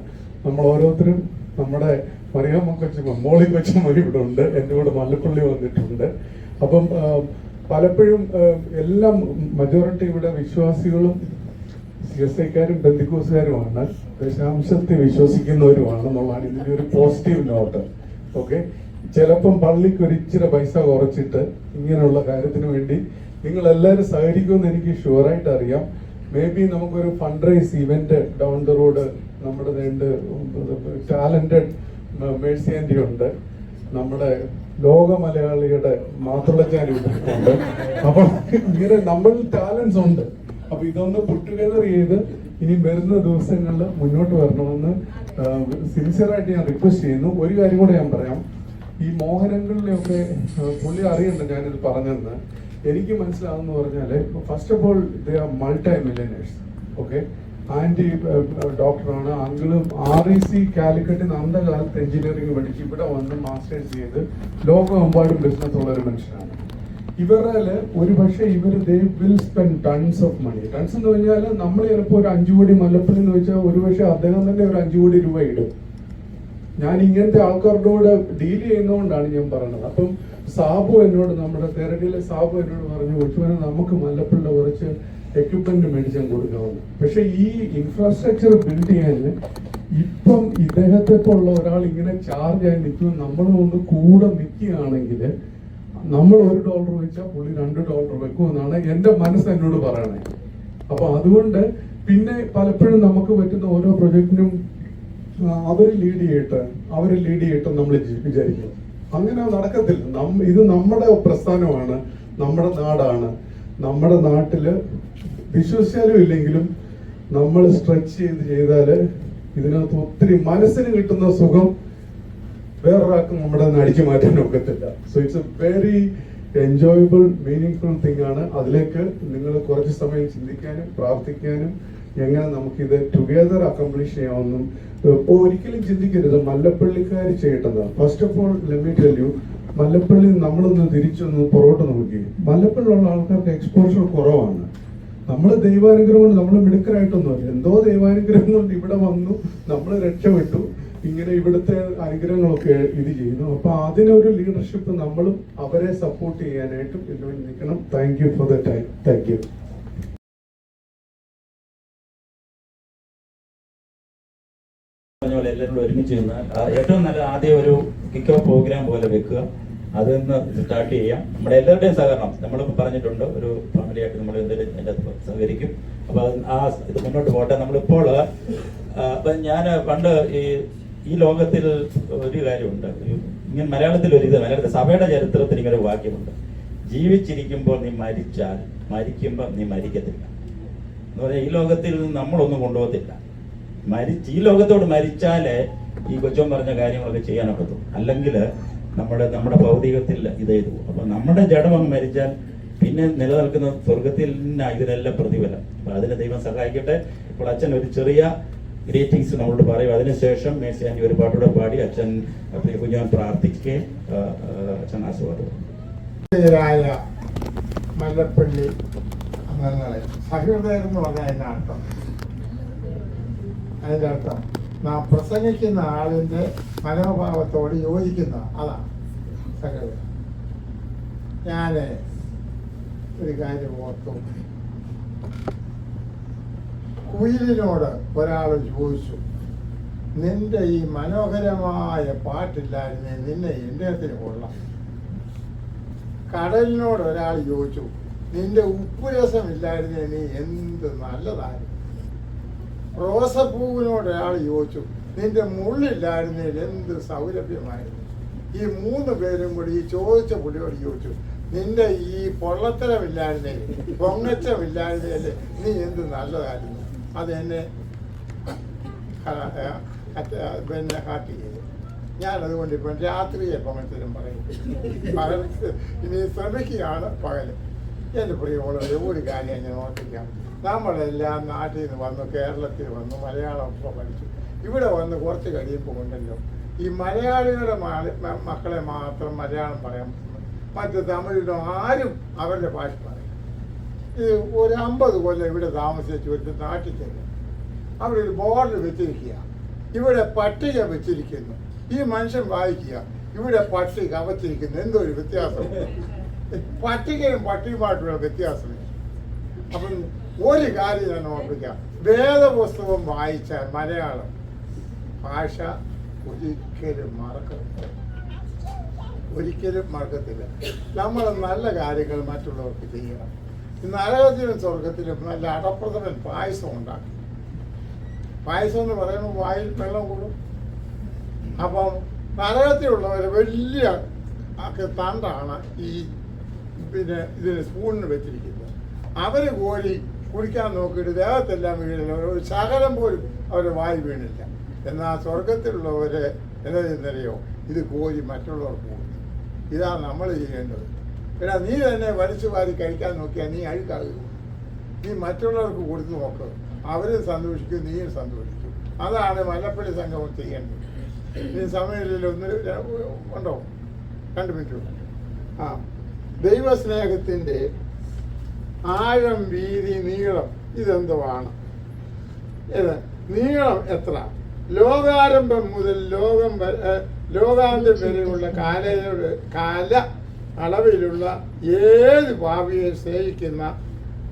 നമ്മൾ ഓരോരുത്തരും, നമ്മുടെ മറിയാമ്മ കൊച്ചമ്മ, മോളി കൊച്ചമ്മ ഇവിടെ ഉണ്ട്, എൻ്റെ കൂടെ മല്ലപ്പള്ളി വന്നിട്ടുണ്ട്. അപ്പം പലപ്പോഴും എല്ലാം മജോറിറ്റി ഇവിടെ വിശ്വാസികളും CSIക്കാരും ബന്ധുക്കോസുകാരുമാണ്, ദശാംശത്തെ വിശ്വസിക്കുന്നവരുമാണെന്നുള്ളതാണ് ഇതിന്റെ ഒരു പോസിറ്റീവ് നോട്ട്. ഓക്കെ, ചിലപ്പം പള്ളിക്ക് ഒരു ഇച്ചിരി പൈസ കുറച്ചിട്ട് ഇങ്ങനെയുള്ള കാര്യത്തിന് വേണ്ടി നിങ്ങൾ എല്ലാവരും സഹകരിക്കുമെന്ന് എനിക്ക് ഷുവറായിട്ട് അറിയാം. മേ ബി നമുക്കൊരു fund raise event down the road നമ്മുടെ രണ്ട് ടാലന്റഡ് മേഴ്സി ആൻറ്റി ഉണ്ട്, നമ്മുടെ ലോക മലയാളിയുടെ മാതൃളച്ചാരി ഉണ്ട്. അപ്പൊ ഇങ്ങനെ നമ്മൾ ടാലൻസ് ഉണ്ട്. അപ്പൊ ഇതൊന്ന് പുട്ട് ടുഗദർ ചെയ്ത് ഇനി വരുന്ന ദിവസങ്ങളിൽ മുന്നോട്ട് വരണമെന്ന് സിൻസിയറായിട്ട് ഞാൻ റിക്വസ്റ്റ് ചെയ്യുന്നു. ഒരു കാര്യം കൂടെ ഞാൻ പറയാം, ഈ മോഹനങ്ങളിലൊക്കെ പുള്ളി അറിയണ്ട ഞാനിത് പറഞ്ഞെന്ന്. എനിക്ക് മനസ്സിലാവുന്ന പറഞ്ഞാല് first of all they are multi millionaires. Okay, aunty ഡോക്ടറാണ്, അങ്കിളും REC കാലിക്കറ്റിൽ നിന്ന് അന്ധകാലത്ത് എഞ്ചിനീയറിംഗ് പഠിച്ച് ഇവിടെ വന്ന് മാസ്റ്റേഴ്സ് ചെയ്ത് ലോകമെമ്പാടും ബിസിനസ് ഉള്ള ഒരു മനുഷ്യനാണ്. ഇവരില് ഒരു പക്ഷേ they will spend tons of money. Tons എന്ന് പറഞ്ഞാൽ നമ്മൾ ചിലപ്പോൾ ഒരു 5 കോടി മല്ലപ്പള്ളി എന്ന് വെച്ചാൽ ഒരു പക്ഷേ അദ്ദേഹം തന്നെ ഒരു 5 കോടി രൂപ ഇടും. ഞാൻ ഇങ്ങനത്തെ ആൾക്കാരോട് ഡീൽ ചെയ്യുന്നതുകൊണ്ടാണ് ഞാൻ പറയുന്നത്. അപ്പം സാബു എന്നോട്, നമ്മുടെ തെരടിയിലെ സാബു എന്നോട് പറഞ്ഞു, കൊച്ചുവനെ നമുക്ക് മല്ലപ്പള്ളി കുറച്ച് എക്യുപ്മെന്റ് മേടിച്ചാൽ കൊടുക്കാവുന്നു. പക്ഷെ ഈ ഇൻഫ്രാസ്ട്രക്ചർ ബിൽഡ് ചെയ്യാൻ ഇപ്പം ഇദ്ദേഹത്തെ പോലുള്ള ഒരാൾ ഇങ്ങനെ ചാർജ് ആയി നിൽക്കും. നമ്മളും ഒന്ന് കൂടെ നിൽക്കുകയാണെങ്കിൽ നമ്മൾ $1 വെച്ചാൽ പുള്ളി $2 വെക്കുമെന്നാണ് എൻ്റെ മനസ്സ് എന്നോട് പറയണേ. അപ്പൊ അതുകൊണ്ട് പിന്നെ പലപ്പോഴും നമുക്ക് പറ്റുന്ന ഓരോ പ്രൊജക്റ്റിനും അവര് ലീഡ് ചെയ്യട്ടെ നമ്മൾ വിചാരിക്കും. അങ്ങനെ നടക്കത്തില്ല. ഇത് നമ്മുടെ പ്രസ്ഥാനമാണ്, നമ്മുടെ നാടാണ്. നമ്മുടെ നാട്ടില് വിശ്വസിച്ചാലും ഇല്ലെങ്കിലും നമ്മൾ സ്ട്രെച്ച് ചെയ്താല് ഇതിനകത്ത് ഒത്തിരി മനസ്സിന് കിട്ടുന്ന സുഖം വേറൊരാൾക്ക് നമ്മുടെ അടിച്ചു മാറ്റാൻ ഒക്കത്തില്ല. So it's A very enjoyable meaning thing ആണ്. അതിലേക്ക് നിങ്ങൾ കുറച്ച് സമയം ചിന്തിക്കാനും പ്രാർത്ഥിക്കാനും എങ്ങനെ നമുക്കിത് ടുഗദർ അക്കംപ്ലിഷ് ചെയ്യാമെന്നും ഒരിക്കലും ചിന്തിക്കരുത് മല്ലപ്പള്ളിക്കാർ ചെയ്യേണ്ടതാണ്. First of all let me tell you, Mallappally നമ്മളൊന്ന് തിരിച്ചൊന്ന് പുറകോട്ട് നോക്കി. മല്ലപ്പള്ളിയുള്ള ആൾക്കാർക്ക് എക്സ്പോഷർ കുറവാണ്. നമ്മൾ ദൈവാനുഗ്രഹം കൊണ്ട് നമ്മൾ മിടുക്കരായിട്ടൊന്നുമല്ല, എന്തോ ദൈവാനുഗ്രഹം കൊണ്ട് ഇവിടെ വന്നു, നമ്മൾ രക്ഷപ്പെട്ടു. ഇങ്ങനെ ഇവിടുത്തെ അനുഗ്രഹങ്ങളൊക്കെ ഇത് ചെയ്യുന്നു. അപ്പൊ അതിനൊരു ലീഡർഷിപ്പ് നമ്മളും അവരെ സപ്പോർട്ട് ചെയ്യാനായിട്ടും ഇതിനുവേണ്ടി നിൽക്കണം. Thank you for the time. Thank you.
പറഞ്ഞ പോലെ എല്ലാവരും ഒരുമിച്ച് നിന്നാൽ ഏറ്റവും നല്ല ആദ്യം ഒരു കിക്ക് ഓഫ് പ്രോഗ്രാം പോലെ വെക്കുക, അതിൽ നിന്ന് സ്റ്റാർട്ട് ചെയ്യാം. നമ്മുടെ എല്ലാവരുടെയും സഹകരണം നമ്മളിപ്പോൾ പറഞ്ഞിട്ടുണ്ട്, ഒരു ഫാമിലിയായിട്ട് നമ്മൾ എന്തെങ്കിലും അതിൻ്റെ സഹകരിക്കും. അപ്പോൾ ഇത് മുന്നോട്ട് പോട്ടെ. നമ്മളിപ്പോൾ ഞാൻ പണ്ട് ഈ ലോകത്തിൽ ഒരു കാര്യമുണ്ട്, ഇങ്ങനെ മലയാളത്തിൽ സഭയുടെ ചരിത്രത്തിൽ ഇങ്ങനെ ഒരു വാക്യമുണ്ട്, ജീവിച്ചിരിക്കുമ്പോൾ നീ മരിച്ചാൽ മരിക്കുമ്പോൾ നീ മരിക്കത്തില്ല എന്ന് പറഞ്ഞാൽ ഈ ലോകത്തിൽ നമ്മളൊന്നും കൊണ്ടുപോകത്തില്ല. ഈ ലോകത്തോട് മരിച്ചാലേ ഈ കൊച്ചോൻ പറഞ്ഞ കാര്യങ്ങളൊക്കെ ചെയ്യാനൊക്കത്തു, അല്ലെങ്കിൽ നമ്മുടെ ഭൗതികത്തിൽ ഇത് ചെയ്തു. അപ്പൊ നമ്മുടെ ജഡം അങ്ങ് മരിച്ചാൽ പിന്നെ നിലനിൽക്കുന്ന സ്വർഗത്തിൽ ഇതിനെല്ലാം പ്രതിഫലം. അപ്പൊ അതിന് ദൈവം സഹായിക്കട്ടെ. ഇപ്പോൾ അച്ഛൻ ഒരു ചെറിയ ഗ്രീറ്റിംഗ്സ് നമ്മളോട് പറയും, അതിനുശേഷം മേഴ്സി ആന്റി ഒരു പാട്ടൂടെ പാടി അച്ഛൻ കുഞ്ഞാൻ പ്രാർത്ഥിക്കുകയും അച്ഛൻ ആശീർവാദം.
മല്ലപ്പള്ളി അംഗങ്ങളെ സഹൃദയർ എന്ന് പറഞ്ഞാൽ അതിൻ്റെ അർത്ഥം നാം പ്രസംഗിക്കുന്ന ആളിൻ്റെ മനോഭാവത്തോട് യോജിക്കുന്ന അതാണ് സഹൃദയം. ഞാൻ ഒരു കാര്യം ഓർത്തു. കുയിലിനോട് ഒരാൾ ചോദിച്ചു, നിന്റെ ഈ മനോഹരമായ പാട്ടില്ലായിരുന്നേ നിന്നെ എൻ്റെ കൊള്ളാം. കടലിനോട് ഒരാൾ ചോദിച്ചു, നിന്റെ ഉപ്പുരസമില്ലായിരുന്നേ നീ എന്ത് നല്ലതായിരുന്നു. റോസപ്പൂവിനോട് ഒരാൾ ചോദിച്ചു, നിന്റെ മുള്ളില്ലായിരുന്നേൽ എന്ത് സൗരഭ്യമായിരുന്നു. ഈ 3 പേരും കൂടി ഈ ചോദിച്ച പുള്ളിയോട് ചോദിച്ചു, നിന്റെ ഈ പൊള്ളത്തരമില്ലായിരുന്നേ പൊങ്ങച്ചമില്ലായിരുന്നേല് നീ എന്ത് നല്ലതായിരുന്നു. അതെന്നെ പിന്നെ ഹാർട്ട് ചെയ്തു. ഞാനതുകൊണ്ട് ഇപ്പം രാത്രിയെ പൊങ്ങച്ചലും പറയും. ഇനി ശ്രമിക്കുകയാണ് പകല്. എൻ്റെ പ്രിയമുള്ളവരെ ഒരു കാര്യം ഞാൻ ഓർപ്പിക്കാം. നമ്മളെല്ലാം നാട്ടിൽ നിന്ന് വന്നു, കേരളത്തിൽ വന്നു, മലയാളം ഒക്കെ പഠിച്ചു. ഇവിടെ വന്ന് കുറച്ച് കഴിയുമ്പോൾ ഉണ്ടല്ലോ ഈ മലയാളികളുടെ മക്കളെ മാത്രം മലയാളം പറയാൻ പറ്റുന്നു, മറ്റ് തമിഴിലോ ആരും അവരുടെ ഭാഷ പറയും. ഇത് ഒരു 50 കൊല്ലം ഇവിടെ താമസിച്ച് ഒരു നാട്ടിൽ ചെല്ലും, അവിടെ ഒരു ബോർഡ് വെച്ചിരിക്കുക, ഇവിടെ പട്ടിക വെച്ചിരിക്കുന്നു. ഈ മനുഷ്യൻ വായിക്കുക, ഇവിടെ പട്ടിക വച്ചിരിക്കുന്നു. എന്തോ ഒരു വ്യത്യാസം. പട്ടികയും പട്ടിയുമായിട്ടുള്ള വ്യത്യാസമില്ല. അപ്പം ഒരു കാര്യം ഞാൻ ഓർമ്മിക്കാം, വേദപുസ്തകം വായിച്ചാൽ മലയാളം ഭാഷ ഒരിക്കലും മറക്കത്തില്ല. നമ്മൾ നല്ല കാര്യങ്ങൾ മറ്റുള്ളവർക്ക് ചെയ്യണം. നരകത്തിലും സ്വർഗത്തിലും നല്ല അടപ്രഥമൻ പായസം ഉണ്ടാക്കി. പായസം എന്ന് പറയുമ്പോൾ വായിൽ വെള്ളം കൂടും. അപ്പം നരകത്തിലുള്ളവർ വലിയ തണ്ടാണ് ഈ ഇതിന് സ്പൂണിന് വെച്ചിരിക്കുന്നത്. അവർ കോരി കുടിക്കാൻ നോക്കിയിട്ട് ദേഹത്തെല്ലാം വീണില്ല, ഒരു ശകലം പോലും അവരുടെ വായി വീണില്ല. എന്നാൽ സ്വർഗത്തിലുള്ളവരെ എന്താ ചെയ്യുന്നറിയോ, ഇത് കോരി മറ്റുള്ളവർക്ക് കൊടുക്കും. ഇതാണ് നമ്മൾ ചെയ്യേണ്ടത്. പിന്നെ നീ തന്നെ വലിച്ചു വാരി കഴിക്കാൻ നോക്കിയാൽ നീ അഴുക്കാകും. നീ മറ്റുള്ളവർക്ക് കൊടുത്തു നോക്കുക, അവരും സന്തോഷിക്കും, നീയും സന്തോഷിക്കും. അതാണ് മലപ്പള്ളി സംഗമം ചെയ്യേണ്ടത്. ഈ സമയത്തിൽ ഉണ്ടോ? 2 മിനിറ്റ്. ആ, ദൈവസ്നേഹത്തിൻ്റെ ആഴം, വീതി, നീളം ഇതെന്തുവാണ്? ഇത് നീളം എത്ര? ലോകാരംഭം മുതൽ ലോകാന്ത്യം വരെയുള്ള കാല അളവിലുള്ള ഏത് ഭാവിയെ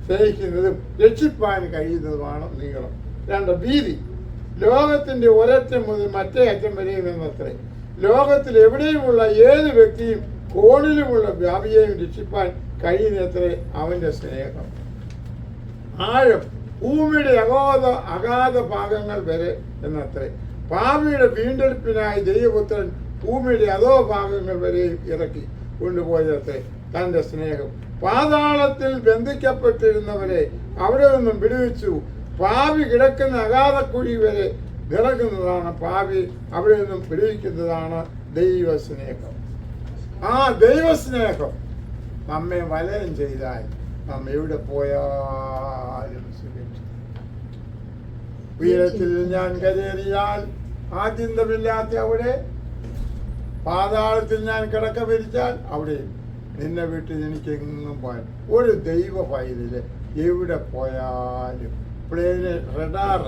സ്നേഹിക്കുന്നതും രക്ഷിപ്പാൻ കഴിയുന്നതുമാണ് നീളം. 2, വീതി. ലോകത്തിൻ്റെ ഒരറ്റം മുതൽ മറ്റേ അറ്റം വരെയും എന്നത്രേ. ലോകത്തിൽ എവിടെയുമുള്ള ഏത് വ്യക്തിയും കോണിലുമുള്ള ഭാവിയെയും രക്ഷിപ്പാൻ കഴിയുന്നത്രേ അവൻ്റെ സ്നേഹം. ആഴം. ഭൂമിയുടെ അഗാധ ഭാഗങ്ങൾ വരെ എന്നത്രേ. പാപിയുടെ വീണ്ടെടുപ്പിനായി ദൈവപുത്രൻ ഭൂമിയുടെ അധോ ഭാഗങ്ങൾ വരെയും ഇറക്കി കൊണ്ടുപോയത്രേ തൻ്റെ സ്നേഹം. പാതാളത്തിൽ ബന്ധിക്കപ്പെട്ടിരുന്നവരെ അവിടെ നിന്നും വിടുവിച്ചു. പാപി കിടക്കുന്ന അഗാധക്കുഴി വരെ ഇറങ്ങുന്നതാണ് പാപി അവിടെ നിന്നും വിടുവിക്കുന്നതാണ് ദൈവസ്നേഹം. ആ ദൈവസ്നേഹം നമ്മെ വലയം ചെയ്താൽ നാം എവിടെ പോയാലും സുരക്ഷിതം. ഉയരത്തിൽ ഞാൻ കരേറിയാൽ ആദ്യന്തമില്ലാത്ത അവിടെ, പാതാളത്തിൽ ഞാൻ കിടക്ക വിരിച്ചാൽ അവിടെയും. നിന്നെ വിട്ട് എനിക്കെങ്ങും പോയാൽ ഒരു ദൈവ പൈതല് എവിടെ പോയാലും. പ്ലെയിന് റഡാർ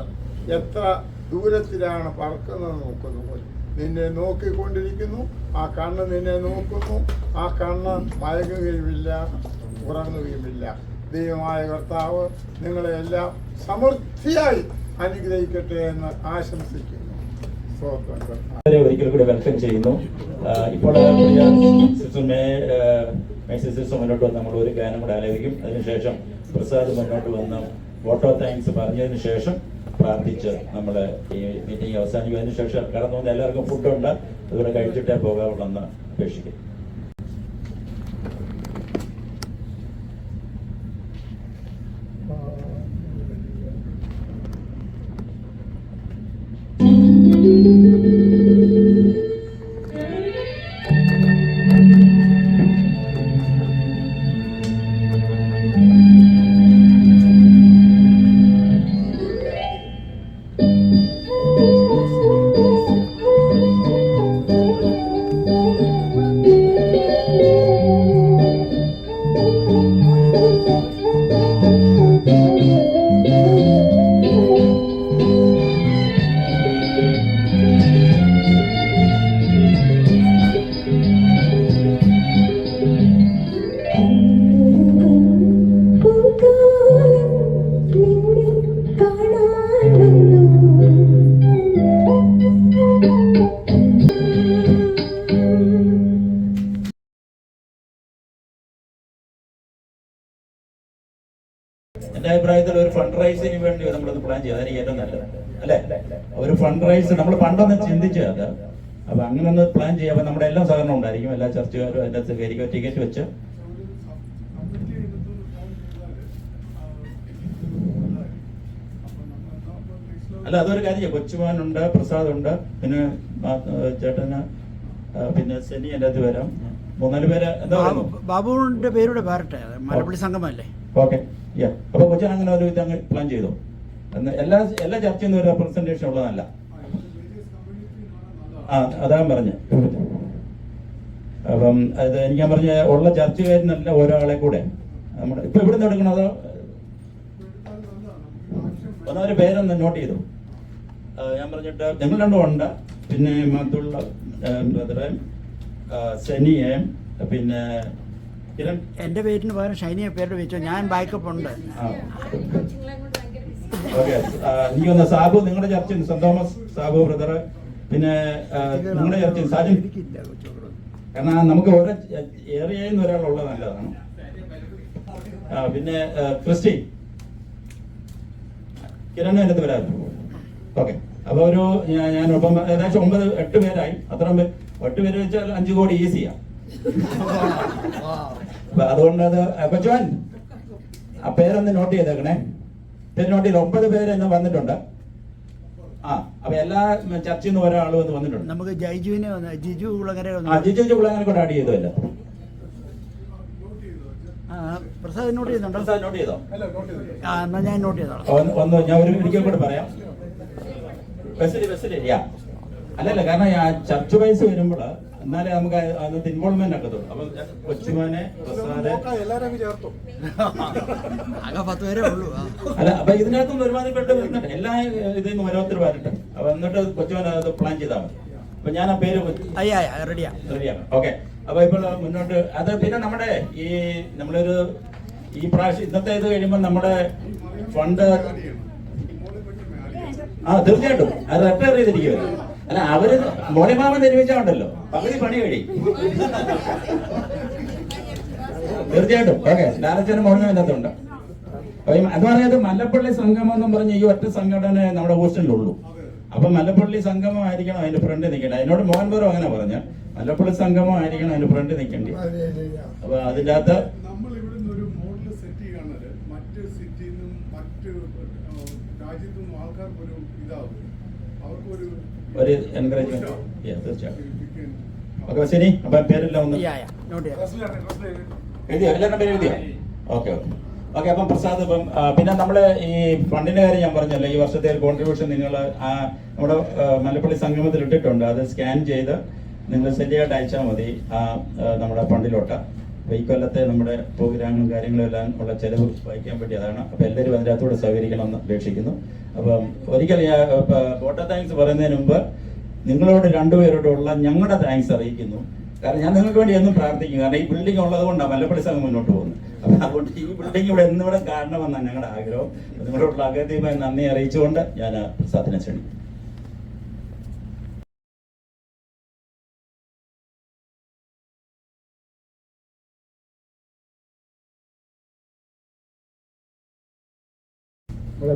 എത്ര ദൂരത്തിലാണ് പറക്കുന്നത് നോക്കുന്നു പോലെ നിന്നെ നോക്കിക്കൊണ്ടിരിക്കുന്നു. ആ കണ്ണ് നിന്നെ നോക്കുന്നു. ആ കണ്ണ് മയങ്ങുകയുമില്ല, ഉറങ്ങുകയുമില്ല. ദൈവമായ കർത്താവ് നിങ്ങളെ എല്ലാം സമൃദ്ധിയായി അനുഗ്രഹിക്കട്ടെ എന്ന് ആശംസിക്കുന്നു.
ഒരിക്കൽ കൂടി വെൽക്കം ചെയ്യുന്നു. ഇപ്പോൾ സിസ്റ്റർ മുന്നോട്ട് വന്ന് നമ്മൾ ഒരു ഗാനം കൂടെ ആലപിക്കും. അതിനുശേഷം പ്രസാദ് മുന്നോട്ട് വന്ന് വോട്ട് ഓഫ് താങ്ക്സ് പറഞ്ഞതിന് ശേഷം പ്രാർത്ഥിച്ച് നമ്മൾ ഈ മീറ്റിംഗ് അവസാനിക്കും. അതിനുശേഷം കടന്നു വന്ന് എല്ലാവർക്കും ഫുഡുണ്ട്, അതുകൂടെ കഴിച്ചിട്ടേ പോകാവുള്ളെന്ന് അപേക്ഷിക്കും. എന്റെ അഭിപ്രായത്തിൽ ഒരു ഫണ്ട് റൈസിന് വേണ്ടി നമ്മളത് പ്ലാൻ ചെയ്ത് അതായിരിക്കും ഏറ്റവും നല്ലത്, അല്ലെ? ഒരു ഫണ്ട് റൈസ് നമ്മൾ പണ്ടൊന്ന് ചിന്തിച്ചു അത്. അപ്പൊ അങ്ങനെ ഒന്ന് പ്ലാൻ ചെയ്യാൻ നമ്മുടെ എല്ലാം സഹകരണം ഉണ്ടായിരിക്കും. എല്ലാ ചർച്ചകാരും അതിന്റെ അകത്ത് ടിക്കറ്റ് വെച്ച് അല്ല, അതൊരു കാര്യം. കൊച്ചുമാനുണ്ട്, പ്രസാദുണ്ട്, പിന്നെ ചേട്ടന്, പിന്നെ സെനി എൻ്റെ അകത്ത് വരാം. 3-4 പേര്. എന്താ
ബാബുവിന്റെ പേരുടെ പാരട്ടെ, മലപ്പള്ളി സംഘമല്ലേ?
ഓക്കെ. അപ്പൊ കൊച്ചാൻ അങ്ങനെ ഒരു ഇത് പ്ലാൻ ചെയ്തോ? എല്ലാ ചർച്ചയും ഒരു റെപ്രസെന്റേഷൻ ഉള്ളതല്ല. അതാ പറഞ്ഞു. അപ്പം അത് എനിക്ക് പറഞ്ഞ ഉള്ള ചർച്ചകാരനല്ല, ഒരാളെ കൂടെ നമ്മുടെ ഇപ്പൊ ഇവിടെ നിന്ന് എടുക്കണതോ ഒന്നൊരു പേരൊന്ന് നോട്ട് ചെയ്തു. ഞാൻ പറഞ്ഞിട്ട് ഞങ്ങൾ രണ്ടും ഉണ്ട്. പിന്നെ മത്തുള്ള ബ്രദറെ, സെനിയെ, പിന്നെ കിരൺ
എൻ്റെ പേരിന് പകരം ഷൈനിയെ പേര് വെച്ചോ, ഞാൻ ബാക്കപ്പ് ഉണ്ട്.
ഓക്കെ, എനിക്കൊന്ന് സാബു, നിങ്ങളുടെ ചർച്ചിൽ സെന്റ് തോമസ് സാബു ബ്രദർ, പിന്നെ നിങ്ങളുടെ ചർച്ചിൽ സാജൻ, കാരണം നമുക്ക് ഓരോ ഏരിയയിൽ നിന്ന് ഒരാളുള്ളത് നല്ലതാണ്. പിന്നെ ക്രിസ്റ്റി, കിരണും എൻ്റെ വരാം. ഓക്കെ, അപ്പൊ ഒരു ഞാനൊപ്പം ഏകദേശം 9-8 പേരായി. അത്രയും 8 പേര് വെച്ചാൽ 5 കോടി ഈസിയാ. അപ്പൊ അതുകൊണ്ട് അത് കൊച്ചുവാൻ ആ പേരൊന്ന് നോട്ട് ചെയ്തേക്കണേ. പേര് നോട്ട് ചെയ്ത് 9 പേര് ഇന്ന് വന്നിട്ടുണ്ട്. അപ്പൊ എല്ലാ ചർച്ചിൽ നിന്ന് ഒരാൾ വന്നിട്ടുണ്ട്.
നമുക്ക് ജിജു കുളങ്ങര
കൊണ്ട് ആഡ് ചെയ്തല്ല.
പ്രസാദ് നോട്ട് ചെയ്യുന്നുണ്ടോ?
പ്രസാദ് നോട്ട് ചെയ്തോ?
എന്നാ ഞാൻ നോട്ട് ചെയ്തോളാം.
ഒന്ന് ഞാൻ ഒരിക്കൽ കൂടെ പറയാം. അല്ലല്ല, കാരണം ചർച്ച് വൈസ് വരുമ്പോൾ എന്നാലേ നമുക്ക് അതിനകത്ത് ഇൻവോൾവ്മെന്റ് ഒക്കെ തോന്നും. അപ്പൊ കൊച്ചുമോനെ, പ്രസാദ്, അല്ല, അപ്പൊ ഇതിനകത്തും ഒരുമാതിരിപ്പെട്ട് വരുന്നുണ്ട്. എല്ലാ ഇതിൽ നിന്ന് ഓരോരുത്തർ വരട്ടെ. അപ്പൊ എന്നിട്ട് കൊച്ചുമോൻ അത് പ്ലാൻ ചെയ്താൽ മതി. അപ്പൊ ഞാൻ ആ പേര് റെഡിയാണ്. ഓക്കെ, അപ്പൊ ഇപ്പോൾ മുന്നോട്ട് അത് പിന്നെ നമ്മുടെ നമ്മളൊരു ഈ പ്രാവശ്യം ഇന്നത്തെ ഇത് കഴിയുമ്പോൾ നമ്മുടെ ഫണ്ട് തീർച്ചയായിട്ടും അത് റിട്ടയർ ചെയ്തിരിക്കുമല്ലോ. അല്ല, അവര് മോളിമാമ നിർമ്മിച്ചാണ്ടല്ലോ പകുതി പണി കഴിയും. തീർച്ചയായിട്ടും. ഓക്കെ, ഡയറക്ടറിന് മോളിമാമ ഇതിനകത്തുണ്ട്. അത് പറഞ്ഞത് മല്ലപ്പള്ളി സംഗമം എന്നും പറഞ്ഞ് ഈ ഒറ്റ സംഘടന നമ്മുടെ ഹോസ്റ്റലിലുള്ളൂ. അപ്പൊ മല്ലപ്പള്ളി സംഗമം ആയിരിക്കണം അതിന്റെ ഫ്രണ്ട് നിൽക്കേണ്ടത്. അതിനോട് മോഹൻ ബോറോ അങ്ങനെ പറഞ്ഞ മല്ലപ്പള്ളി സംഗമം ആയിരിക്കണം അതിന്റെ ഫ്രണ്ട് നിൽക്കേണ്ടി. അപ്പൊ അതിൻ്റെ അകത്ത്
നമ്മൾ ഇവിടുന്ന് ഒരു മോഡൽ സെറ്റ് ചെയ്യുകയാണെങ്കിൽ മറ്റ് സിറ്റിയിൽ നിന്നും മറ്റ് രാജ്യത്തു നിന്നും ആൾക്കാർക്ക് ഒരു ഇതാവും, അവർക്കൊരു
എൻകറേജ്മെന്റ്. തീർച്ചയായിട്ടും. ഓക്കെ, ശരി. അപ്പൊ പേരെല്ലാം ഒന്ന് എഴുതിയോ? എല്ലാവരുടെ പേര് എഴുതിയോ? ഓക്കെ. അപ്പം പ്രസാദ്, ഇപ്പം പിന്നെ നമ്മള് ഈ ഫണ്ടിന്റെ കാര്യം ഞാൻ പറഞ്ഞല്ലോ. ഈ വർഷത്തെ കോൺട്രിബ്യൂഷൻ നിങ്ങൾ നമ്മുടെ മല്ലപ്പള്ളി സംഗമത്തിൽ ഇട്ടിട്ടുണ്ട്. അത് സ്കാൻ ചെയ്ത് നിങ്ങൾ ശരിയായിട്ട് അയച്ചാൽ മതി നമ്മുടെ ഫണ്ടിലോട്ട്. അപ്പൊ ഈ കൊല്ലത്തെ നമ്മുടെ പ്രോഗ്രാമും കാര്യങ്ങളും എല്ലാം ഉള്ള ചെലവ് വഹിക്കാൻ വേണ്ടി അതാണ്. അപ്പൊ എല്ലാവരും അതിനകത്തൂടെ സഹകരിക്കണമെന്ന് അപേക്ഷിക്കുന്നു. അപ്പം ഒരിക്കൽ വോട്ടർ താങ്ക്സ് പറയുന്നതിന് മുമ്പ് നിങ്ങളോട് 2 പേരോടുള്ള ഞങ്ങളുടെ താങ്ക്സ് അറിയിക്കുന്നു. കാരണം ഞാൻ നിങ്ങൾക്ക് വേണ്ടി എന്നും പ്രാർത്ഥിക്കും. കാരണം ഈ ബിൽഡിംഗ് ഉള്ളത് കൊണ്ടാണ് മല്ലപ്പള്ളി സംഘം മുന്നോട്ട് പോകുന്നത്. അപ്പൊ അതുകൊണ്ട് ഈ ബിൽഡിംഗ് ഇവിടെ എന്നിവിടെ കാണണമെന്നാണ് ഞങ്ങളുടെ ആഗ്രഹം. നിങ്ങളോടുള്ള അഗതിയുമായി നന്ദി അറിയിച്ചുകൊണ്ട് ഞാൻ പ്രസാദിനെ ക്ഷണിക്കും.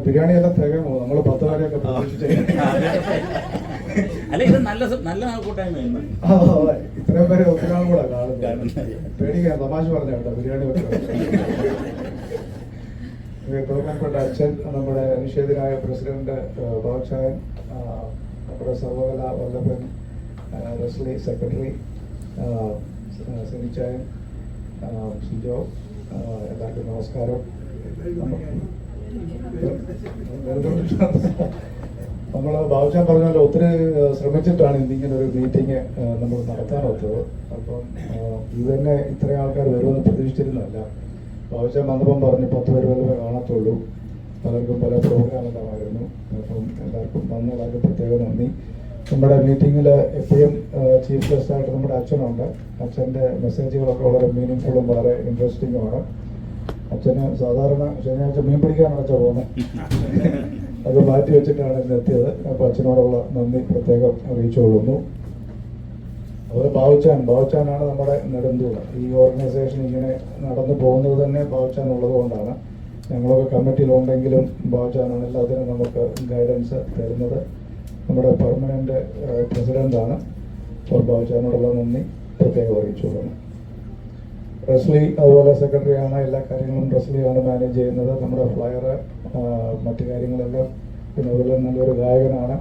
ബിരിയാണി എല്ലാം തികമോ? നമ്മള് 10 പേരെയൊക്കെ
അല്ല, ഇത് നല്ല കൂട്ടായ്മ.
ഇത്രയും പേര് ഒത്തിനാളും കൂടെ കാണുന്നു. പേടിക്കാൻ തമാശ പറഞ്ഞ കേട്ടോ, ബിരിയാണി ബഹുമാനപ്പെട്ട അച്ഛൻ, നമ്മുടെ നിഷേധനായ പ്രസിഡന്റ് ബാബുചായൻ, നമ്മുടെ സർവകലാ വല്ലഭൻ, റസ്ലി സെക്രട്ടറി സെനിച്ചായൻ, സിജോ, എല്ലാവർക്കും നമസ്കാരം. നമ്മൾ ബാബുചാൻ പറഞ്ഞ പോലെ ഒത്തിരി ശ്രമിച്ചിട്ടാണ് ഇന്നിങ്ങനെ ഒരു മീറ്റിംഗ് നമ്മൾ നടത്താനൊത്തത്. അപ്പം ഇത് തന്നെ ഇത്രയും ആൾക്കാർ വരുമെന്ന് പ്രതീക്ഷിച്ചിരുന്നല്ല. ബാബുചാൻ വന്നപ്പം പറഞ്ഞ് 10 പേര് വല്ലവേ കാണത്തുള്ളൂ, പലർക്കും പല പ്രോഗ്രാം എല്ലാമായിരുന്നു. അപ്പം എല്ലാവർക്കും എല്ലാവർക്കും പ്രത്യേകം നന്ദി. നമ്മുടെ മീറ്റിങ്ങിൽ എപ്പോഴും ചീഫ് ഗസ്റ്റായിട്ട് നമ്മുടെ അച്ഛനുണ്ട്. അച്ഛൻ്റെ മെസ്സേജുകളൊക്കെ വളരെ മീനിങ് വളരെ ഇൻട്രസ്റ്റിംഗുമാണ്. അച്ഛന് സാധാരണ ശനിയാഴ്ച മീൻ പിടിക്കാനാണ് അച്ഛൻ പോകുന്നത്. അത് മാറ്റി വെച്ചിട്ടാണ് ഇന്ന് എത്തിയത്. അപ്പോൾ അച്ഛനോടുള്ള നന്ദി പ്രത്യേകം അറിയിച്ചുകൊള്ളുന്നു. അതുപോലെ ബാബുച്ചാനാണ് നമ്മുടെ നെടുന്തൂണ്. ഈ ഓർഗനൈസേഷൻ ഇങ്ങനെ നടന്നു പോകുന്നത് തന്നെ ബാബുച്ചാൻ ഉള്ളത് കൊണ്ടാണ്. ഞങ്ങളൊക്കെ കമ്മിറ്റിയിലുണ്ടെങ്കിലും ബാബുച്ചാനാണ് എല്ലാത്തിനും നമുക്ക് ഗൈഡൻസ് തരുന്നത്. നമ്മുടെ പെർമനന്റ് പ്രസിഡന്റാണ്. അപ്പോൾ ബാബുച്ചാനോടുള്ള നന്ദി പ്രത്യേകം അറിയിച്ചുകൊള്ളുന്നു. റസ്ലി അതുപോലെ സെക്രട്ടറിയാണ്. എല്ലാ കാര്യങ്ങളും റസ്ലിയാണ് മാനേജ് ചെയ്യുന്നത്. നമ്മുടെ ഫ്ലയർ മറ്റു കാര്യങ്ങളെല്ലാം. പിന്നെ അതുപോലെ നല്ലൊരു ഗായകനാണ്.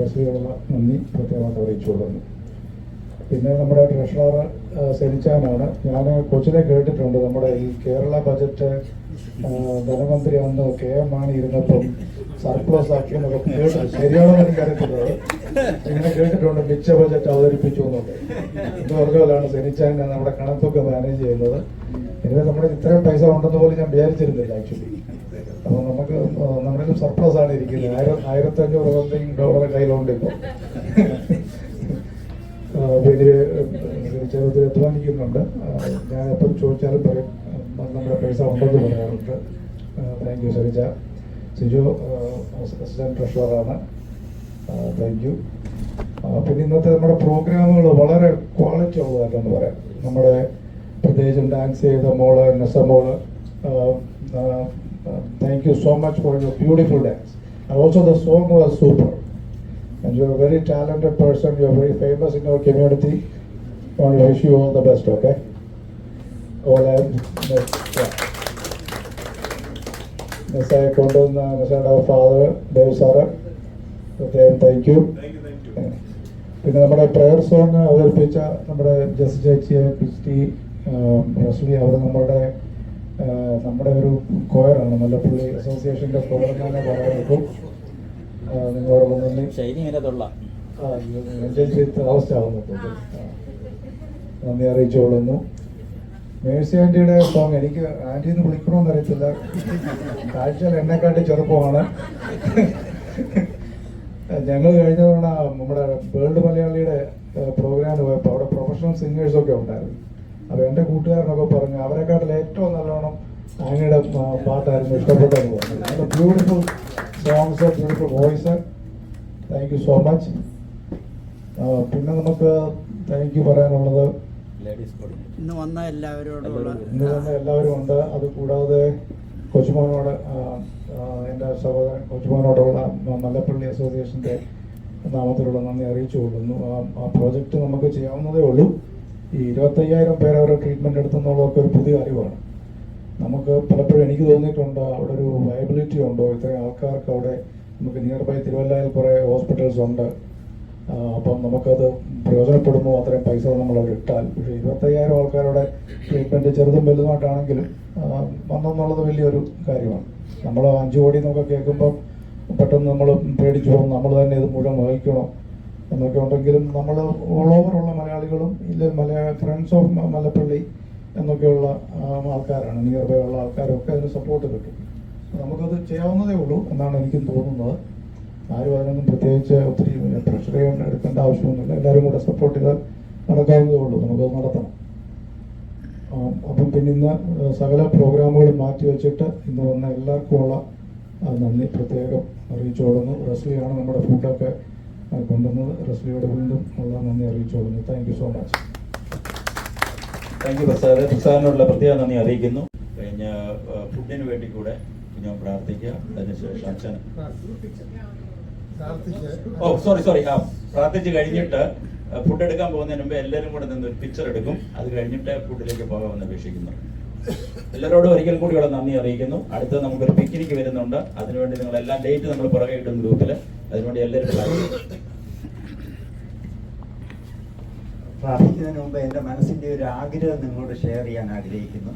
റസ്ലിയോടുള്ള നന്ദി പ്രത്യേകമായിട്ട് അറിയിച്ചുകൊള്ളുന്നു. പിന്നെ നമ്മുടെ ട്രഷറർ സെനിച്ചാനാണ്. ഞാൻ കൊച്ചിനെ കേട്ടിട്ടുണ്ട്, നമ്മുടെ ഈ കേരള ബജറ്റ് ധനമന്ത്രി അന്ന് KM മാണി ഇരുന്നപ്പം സർപ്ലസ് ആക്കിയെന്നൊക്കെ കേട്ടിട്ടുണ്ട്. ശരിയാണോ എനിക്കറിയത്തില്ലത്. ഇങ്ങനെ കേട്ടിട്ടുണ്ട്, മിച്ച ബജറ്റ് അവതരിപ്പിച്ചു എന്നൊക്കെ. എന്ന് പറഞ്ഞ പോലെയാണ് സെനിച്ചാൻ നമ്മുടെ കണക്കൊക്കെ മാനേജ് ചെയ്യുന്നത്. ഇനി നമ്മുടെ ഇത്രയും പൈസ ഉണ്ടെന്ന് പോലും ഞാൻ വിചാരിച്ചിരുന്നില്ല ആക്ച്വലി. അപ്പോൾ നമുക്ക് നമ്മുടെ സർപ്ലസ് ആണ് ഇരിക്കുന്നത്. $1,500 കയ്യിലുണ്ട് ഇപ്പോൾ. പിന്നെ ടീച്ചർ ഒത്തിരി അധ്വാനിക്കുന്നുണ്ട്. ഞാൻ എപ്പോൾ ചോദിച്ചാലും പറയും നമ്മുടെ പൈസ ഉണ്ടെന്ന് പറയാറുണ്ട്. Thank you Sarija. Siju assistant ട്രഷററാണ്. Thank you. പിന്നെ ഇന്നത്തെ നമ്മുടെ പ്രോഗ്രാമുകൾ വളരെ ക്വാളിറ്റി ഉള്ളതായിട്ടെന്ന് പറയാം. നമ്മുടെ പ്രത്യേകിച്ചും ഡാൻസ് ചെയ്ത മോള് നെസ മോള്, thank you so much for your beautiful dance. And also the song was super. And you are a very talented person. You are very famous in your community. I want to wish you all the best, okay? All and Nesai Kondon, Nesai father, Dev Sara. Thank you. പിന്നെ നമ്മുടെ prayer song അവതരിപ്പിച്ച നമ്മുടെ ജസ് ചേച്ചി, Christy, Rasli, അവർ നമ്മുടെ ഒരു കോയറാണ്, മല്ലപ്പള്ളി അസോസിയേഷൻ്റെ coir തന്നെ പറയാറും. നിങ്ങളോടൊപ്പം നന്ദി. അവസ്ഥയാവുന്നുണ്ട്. നന്ദി അറിയിച്ചുകൊള്ളുന്നു. മേഴ്സി ആൻറ്റിയുടെ സോങ് എനിക്ക് ആൻറ്റിന്ന് വിളിക്കണമെന്ന് അറിയത്തില്ല. കാഴ്ചയിൽ എന്നെക്കാട്ടി ചെറുപ്പമാണ്. ഞങ്ങൾ കഴിഞ്ഞ തവണ നമ്മുടെ വേൾഡ് മലയാളിയുടെ പ്രോഗ്രാമിന് പോയപ്പോൾ അവിടെ പ്രൊഫഷണൽ സിംഗേഴ്സൊക്കെ ഉണ്ടായിരുന്നു. അപ്പോൾ എൻ്റെ കൂട്ടുകാരനൊക്കെ പറഞ്ഞു അവരെക്കാട്ടിൽ ഏറ്റവും നല്ലോണം ആനിയുടെ പാട്ടായിരുന്നു ഇഷ്ടപ്പെട്ടതെന്ന് പറഞ്ഞു. നല്ല beautiful songs, beautiful voice. Thank you so much. പിന്നെ നമുക്ക് താങ്ക് യു പറയാനുള്ളത്
ഇന്ന് വന്ന
എല്ലാവരും ഉണ്ട്. അതുകൂടാതെ കൊച്ചുമോനോട്, എൻ്റെ സഹോദരൻ കൊച്ചുമോനോടുള്ള മല്ലപ്പള്ളി അസോസിയേഷൻ്റെ നാമത്തിലുള്ള നന്ദി അറിയിച്ചു കൊള്ളുന്നു. ആ പ്രോജക്റ്റ് നമുക്ക് ചെയ്യാവുന്നതേ ഉള്ളൂ. ഈ 25,000 പേര് അവരുടെ ട്രീറ്റ്മെൻറ്റ് എടുത്തെന്നുള്ളതൊക്കെ ഒരു പുതിയ അറിവാണ്. നമുക്ക് പലപ്പോഴും എനിക്ക് തോന്നിയിട്ടുണ്ട് അവിടെ ഒരു വയബിലിറ്റി ഉണ്ടോ, ഇത്രയും ആൾക്കാർക്ക് അവിടെ. നമുക്ക് നിയർ ബൈ തിരുവല്ലയിൽ കുറേ ഹോസ്പിറ്റൽസ് ഉണ്ട്. അപ്പം നമുക്കത് പ്രയോജനപ്പെടുന്നു അത്രയും പൈസ നമ്മൾ അവിടെ ഇട്ടാൽ. പക്ഷേ 25,000 ആൾക്കാരുടെ ട്രീറ്റ്മെൻറ്റ് ചെറുതും വലുതുമായിട്ടാണെങ്കിലും വന്നെന്നുള്ളത് വലിയൊരു കാര്യമാണ്. നമ്മൾ 5 കോടി എന്നൊക്കെ കേൾക്കുമ്പം പെട്ടെന്ന് നമ്മൾ പേടിച്ചു പോകും. നമ്മൾ തന്നെ ഇത് മുഴുവൻ വഹിക്കണം എന്നൊക്കെ ഉണ്ടെങ്കിലും നമ്മൾ ഓൾ ഓവറുള്ള മലയാളികളും ഫ്രണ്ട്സ് ഓഫ് മല്ലപ്പള്ളി എന്നൊക്കെയുള്ള ആൾക്കാരാണ്, നിയർ ബൈ ഉള്ള ആൾക്കാരൊക്കെ അതിന് സപ്പോർട്ട് കിട്ടും. നമുക്കത് ചെയ്യാവുന്നതേ ഉള്ളൂ എന്നാണ് എനിക്കും തോന്നുന്നത്. ആരും അതിനൊന്നും പ്രത്യേകിച്ച് ഒത്തിരി പ്രഷർ എടുക്കേണ്ട ആവശ്യമൊന്നുമില്ല. എല്ലാവരും കൂടെ സപ്പോർട്ട് ചെയ്താൽ നടക്കാവുന്നതേ ഉള്ളൂ. നമുക്കത് നടത്തണം. അപ്പം പിന്നെ ഇന്ന് സകല പ്രോഗ്രാമുകളും മാറ്റിവെച്ചിട്ട് ഇന്ന് വന്ന എല്ലാവർക്കുമുള്ള നന്ദി പ്രത്യേകം അറിയിച്ചോളുന്നു. റസ്ലിയാണ് നമ്മുടെ ഫുഡൊക്കെ കൊണ്ടുവന്നത്. റസ്ലിയോട് വീണ്ടും ഉള്ള നന്ദി അറിയിച്ചോളുന്നു. Thank you so much.
Thank you Prasad. പ്രസാദിനുള്ള പ്രത്യേക നന്ദി അറിയിക്കുന്നു. കഴിഞ്ഞ ഫുഡിന് വേണ്ടി കൂടെ ഞാൻ പ്രാർത്ഥിക്കുക. അതിനുശേഷം അച്ഛൻ സോറി പ്രാർത്ഥിച്ച് കഴിഞ്ഞിട്ട് ഫുഡ് എടുക്കാൻ പോകുന്നതിന് മുമ്പ് എല്ലാവരും കൂടെ നിന്ന് ഒരു പിക്ചർ എടുക്കും. അത് കഴിഞ്ഞിട്ട് ഫുഡിലേക്ക് പോകാമെന്ന് അപേക്ഷിക്കുന്നു. എല്ലാവരോടും ഒരിക്കൽ കൂടിയുള്ള നന്ദി അറിയിക്കുന്നു. അടുത്ത് നമുക്കൊരു പിക്നിക്ക് വരുന്നുണ്ട്. അതിനുവേണ്ടി നിങ്ങളെല്ലാം ഡേറ്റ് നമ്മൾ പുറകെ ഇടും ഗ്രൂപ്പിൽ. അതിനുവേണ്ടി എല്ലാവരും
പ്രാർത്ഥിക്കുന്നതിന് മുമ്പ് എൻ്റെ മനസ്സിൻ്റെ ഒരു ആഗ്രഹം നിങ്ങളോട് ഷെയർ ചെയ്യാൻ ആഗ്രഹിക്കുന്നു.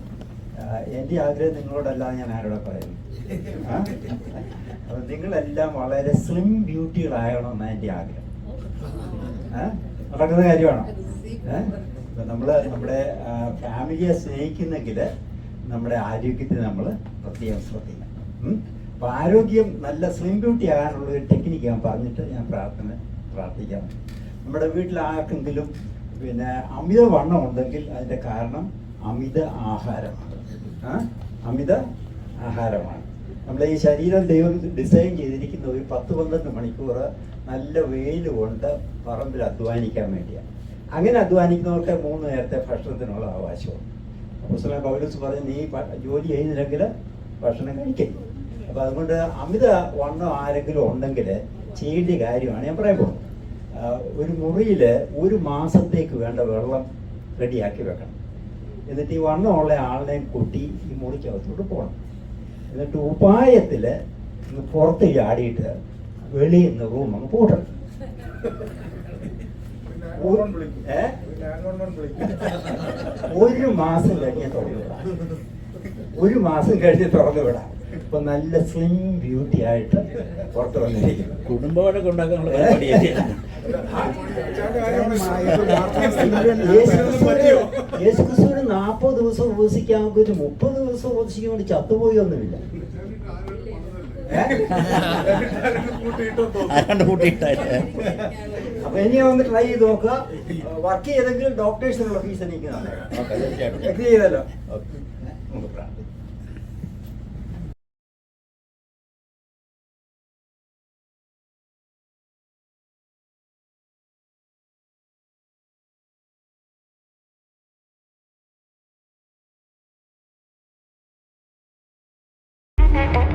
എൻ്റെ ആഗ്രഹം നിങ്ങളോടല്ലാതെ ഞാൻ ആരോടെ പറയുന്നു. അപ്പോൾ നിങ്ങളെല്ലാം വളരെ സ്ലിം ബ്യൂട്ടികളാകണമെന്നാണ് എൻ്റെ ആഗ്രഹം. നടക്കുന്ന കാര്യമാണോ? നമ്മൾ നമ്മുടെ ഫാമിലിയെ സ്നേഹിക്കുന്നെങ്കിൽ നമ്മുടെ ആരോഗ്യത്തെ നമ്മൾ പ്രത്യേകം ശ്രദ്ധിക്കണം. അപ്പോൾ ആരോഗ്യം നല്ല സ്ലിം ബ്യൂട്ടി ആകാനുള്ള ഒരു ടെക്നിക്ക് ഞാൻ പറഞ്ഞിട്ട് ഞാൻ പ്രാർത്ഥിക്കാം. നമ്മുടെ വീട്ടിൽ ആർക്കെങ്കിലും പിന്നെ അമിത വണ്ണം ഉണ്ടെങ്കിൽ അതിൻ്റെ കാരണം അമിത ആഹാരമാണ്. അമിത ആഹാരമാണ്. നമ്മുടെ ഈ ശരീരം ദൈവം ഡിസൈൻ ചെയ്തിരിക്കുന്ന ഒരു 10-12 മണിക്കൂർ നല്ല വെയിൽ കൊണ്ട് പറമ്പിൽ അധ്വാനിക്കാൻ വേണ്ടിയാണ്. അങ്ങനെ അധ്വാനിക്കുന്നവർക്ക് 3 നേരത്തെ ഭക്ഷണത്തിനുള്ള അവകാശമാണ്. അപ്പോസ്തലൻ പൗലോസ് പറഞ്ഞു നീ ജോലി ചെയ്യുന്നില്ലെങ്കിൽ ഭക്ഷണം കഴിക്കരുത്. അപ്പോൾ അതുകൊണ്ട് അമിത വണ്ണം ആരെങ്കിലും ഉണ്ടെങ്കിൽ ചെയ്യേണ്ട കാര്യമാണ് ഞാൻ പറയാൻ പോകുന്നത്. ഒരു മുറിയിൽ 1 മാസത്തേക്ക് വേണ്ട വെള്ളം റെഡിയാക്കി വെക്കണം. എന്നിട്ട് ഈ വണ്ണമുള്ള ആളിനെയും കൂട്ടി ഈ മുറിക്കകത്തോട്ട് പോകണം. എന്നിട്ട് ഉപായത്തിൽ പുറത്ത് ചാടിയിട്ട് വെളിയിൽ നിന്ന് റൂം അങ്ങ് പൂട്ടണം. 1 മാസം കഴിഞ്ഞ് തുറന്നു വിടാം. 1 മാസം കഴിഞ്ഞ് തുറന്നു വിടാം. ഇപ്പൊ നല്ല സ്ലിം ബ്യൂട്ടി ആയിട്ട് പുറത്ത് വന്നിരിക്കുന്നു.
കുടുംബമൊക്കെ ഉണ്ടാക്കാനുള്ള പരിപാടിയാണ്.
യേശുക്രിസ്തുവിന് 40 ദിവസം ഉപസിക്കാൻ ഒരു 30 ദിവസം ഉപസിക്കാൻ വേണ്ടി ചത്തുപോയി ഒന്നുമില്ല.
ആരാണ്ട് കൂട്ടിയിട്ടല്ലേ.
അപ്പൊ ഇനി ഒന്ന് ട്രൈ ചെയ്ത് നോക്കുക. വർക്ക് ചെയ്തെങ്കിൽ ഡോക്ടേഴ്സിനുള്ള ഫീസ് എനിക്ക് എഗ്രി ചെയ്തല്ലോ. നമുക്ക് പ്രാർത്ഥിക്കാം.
Thank you.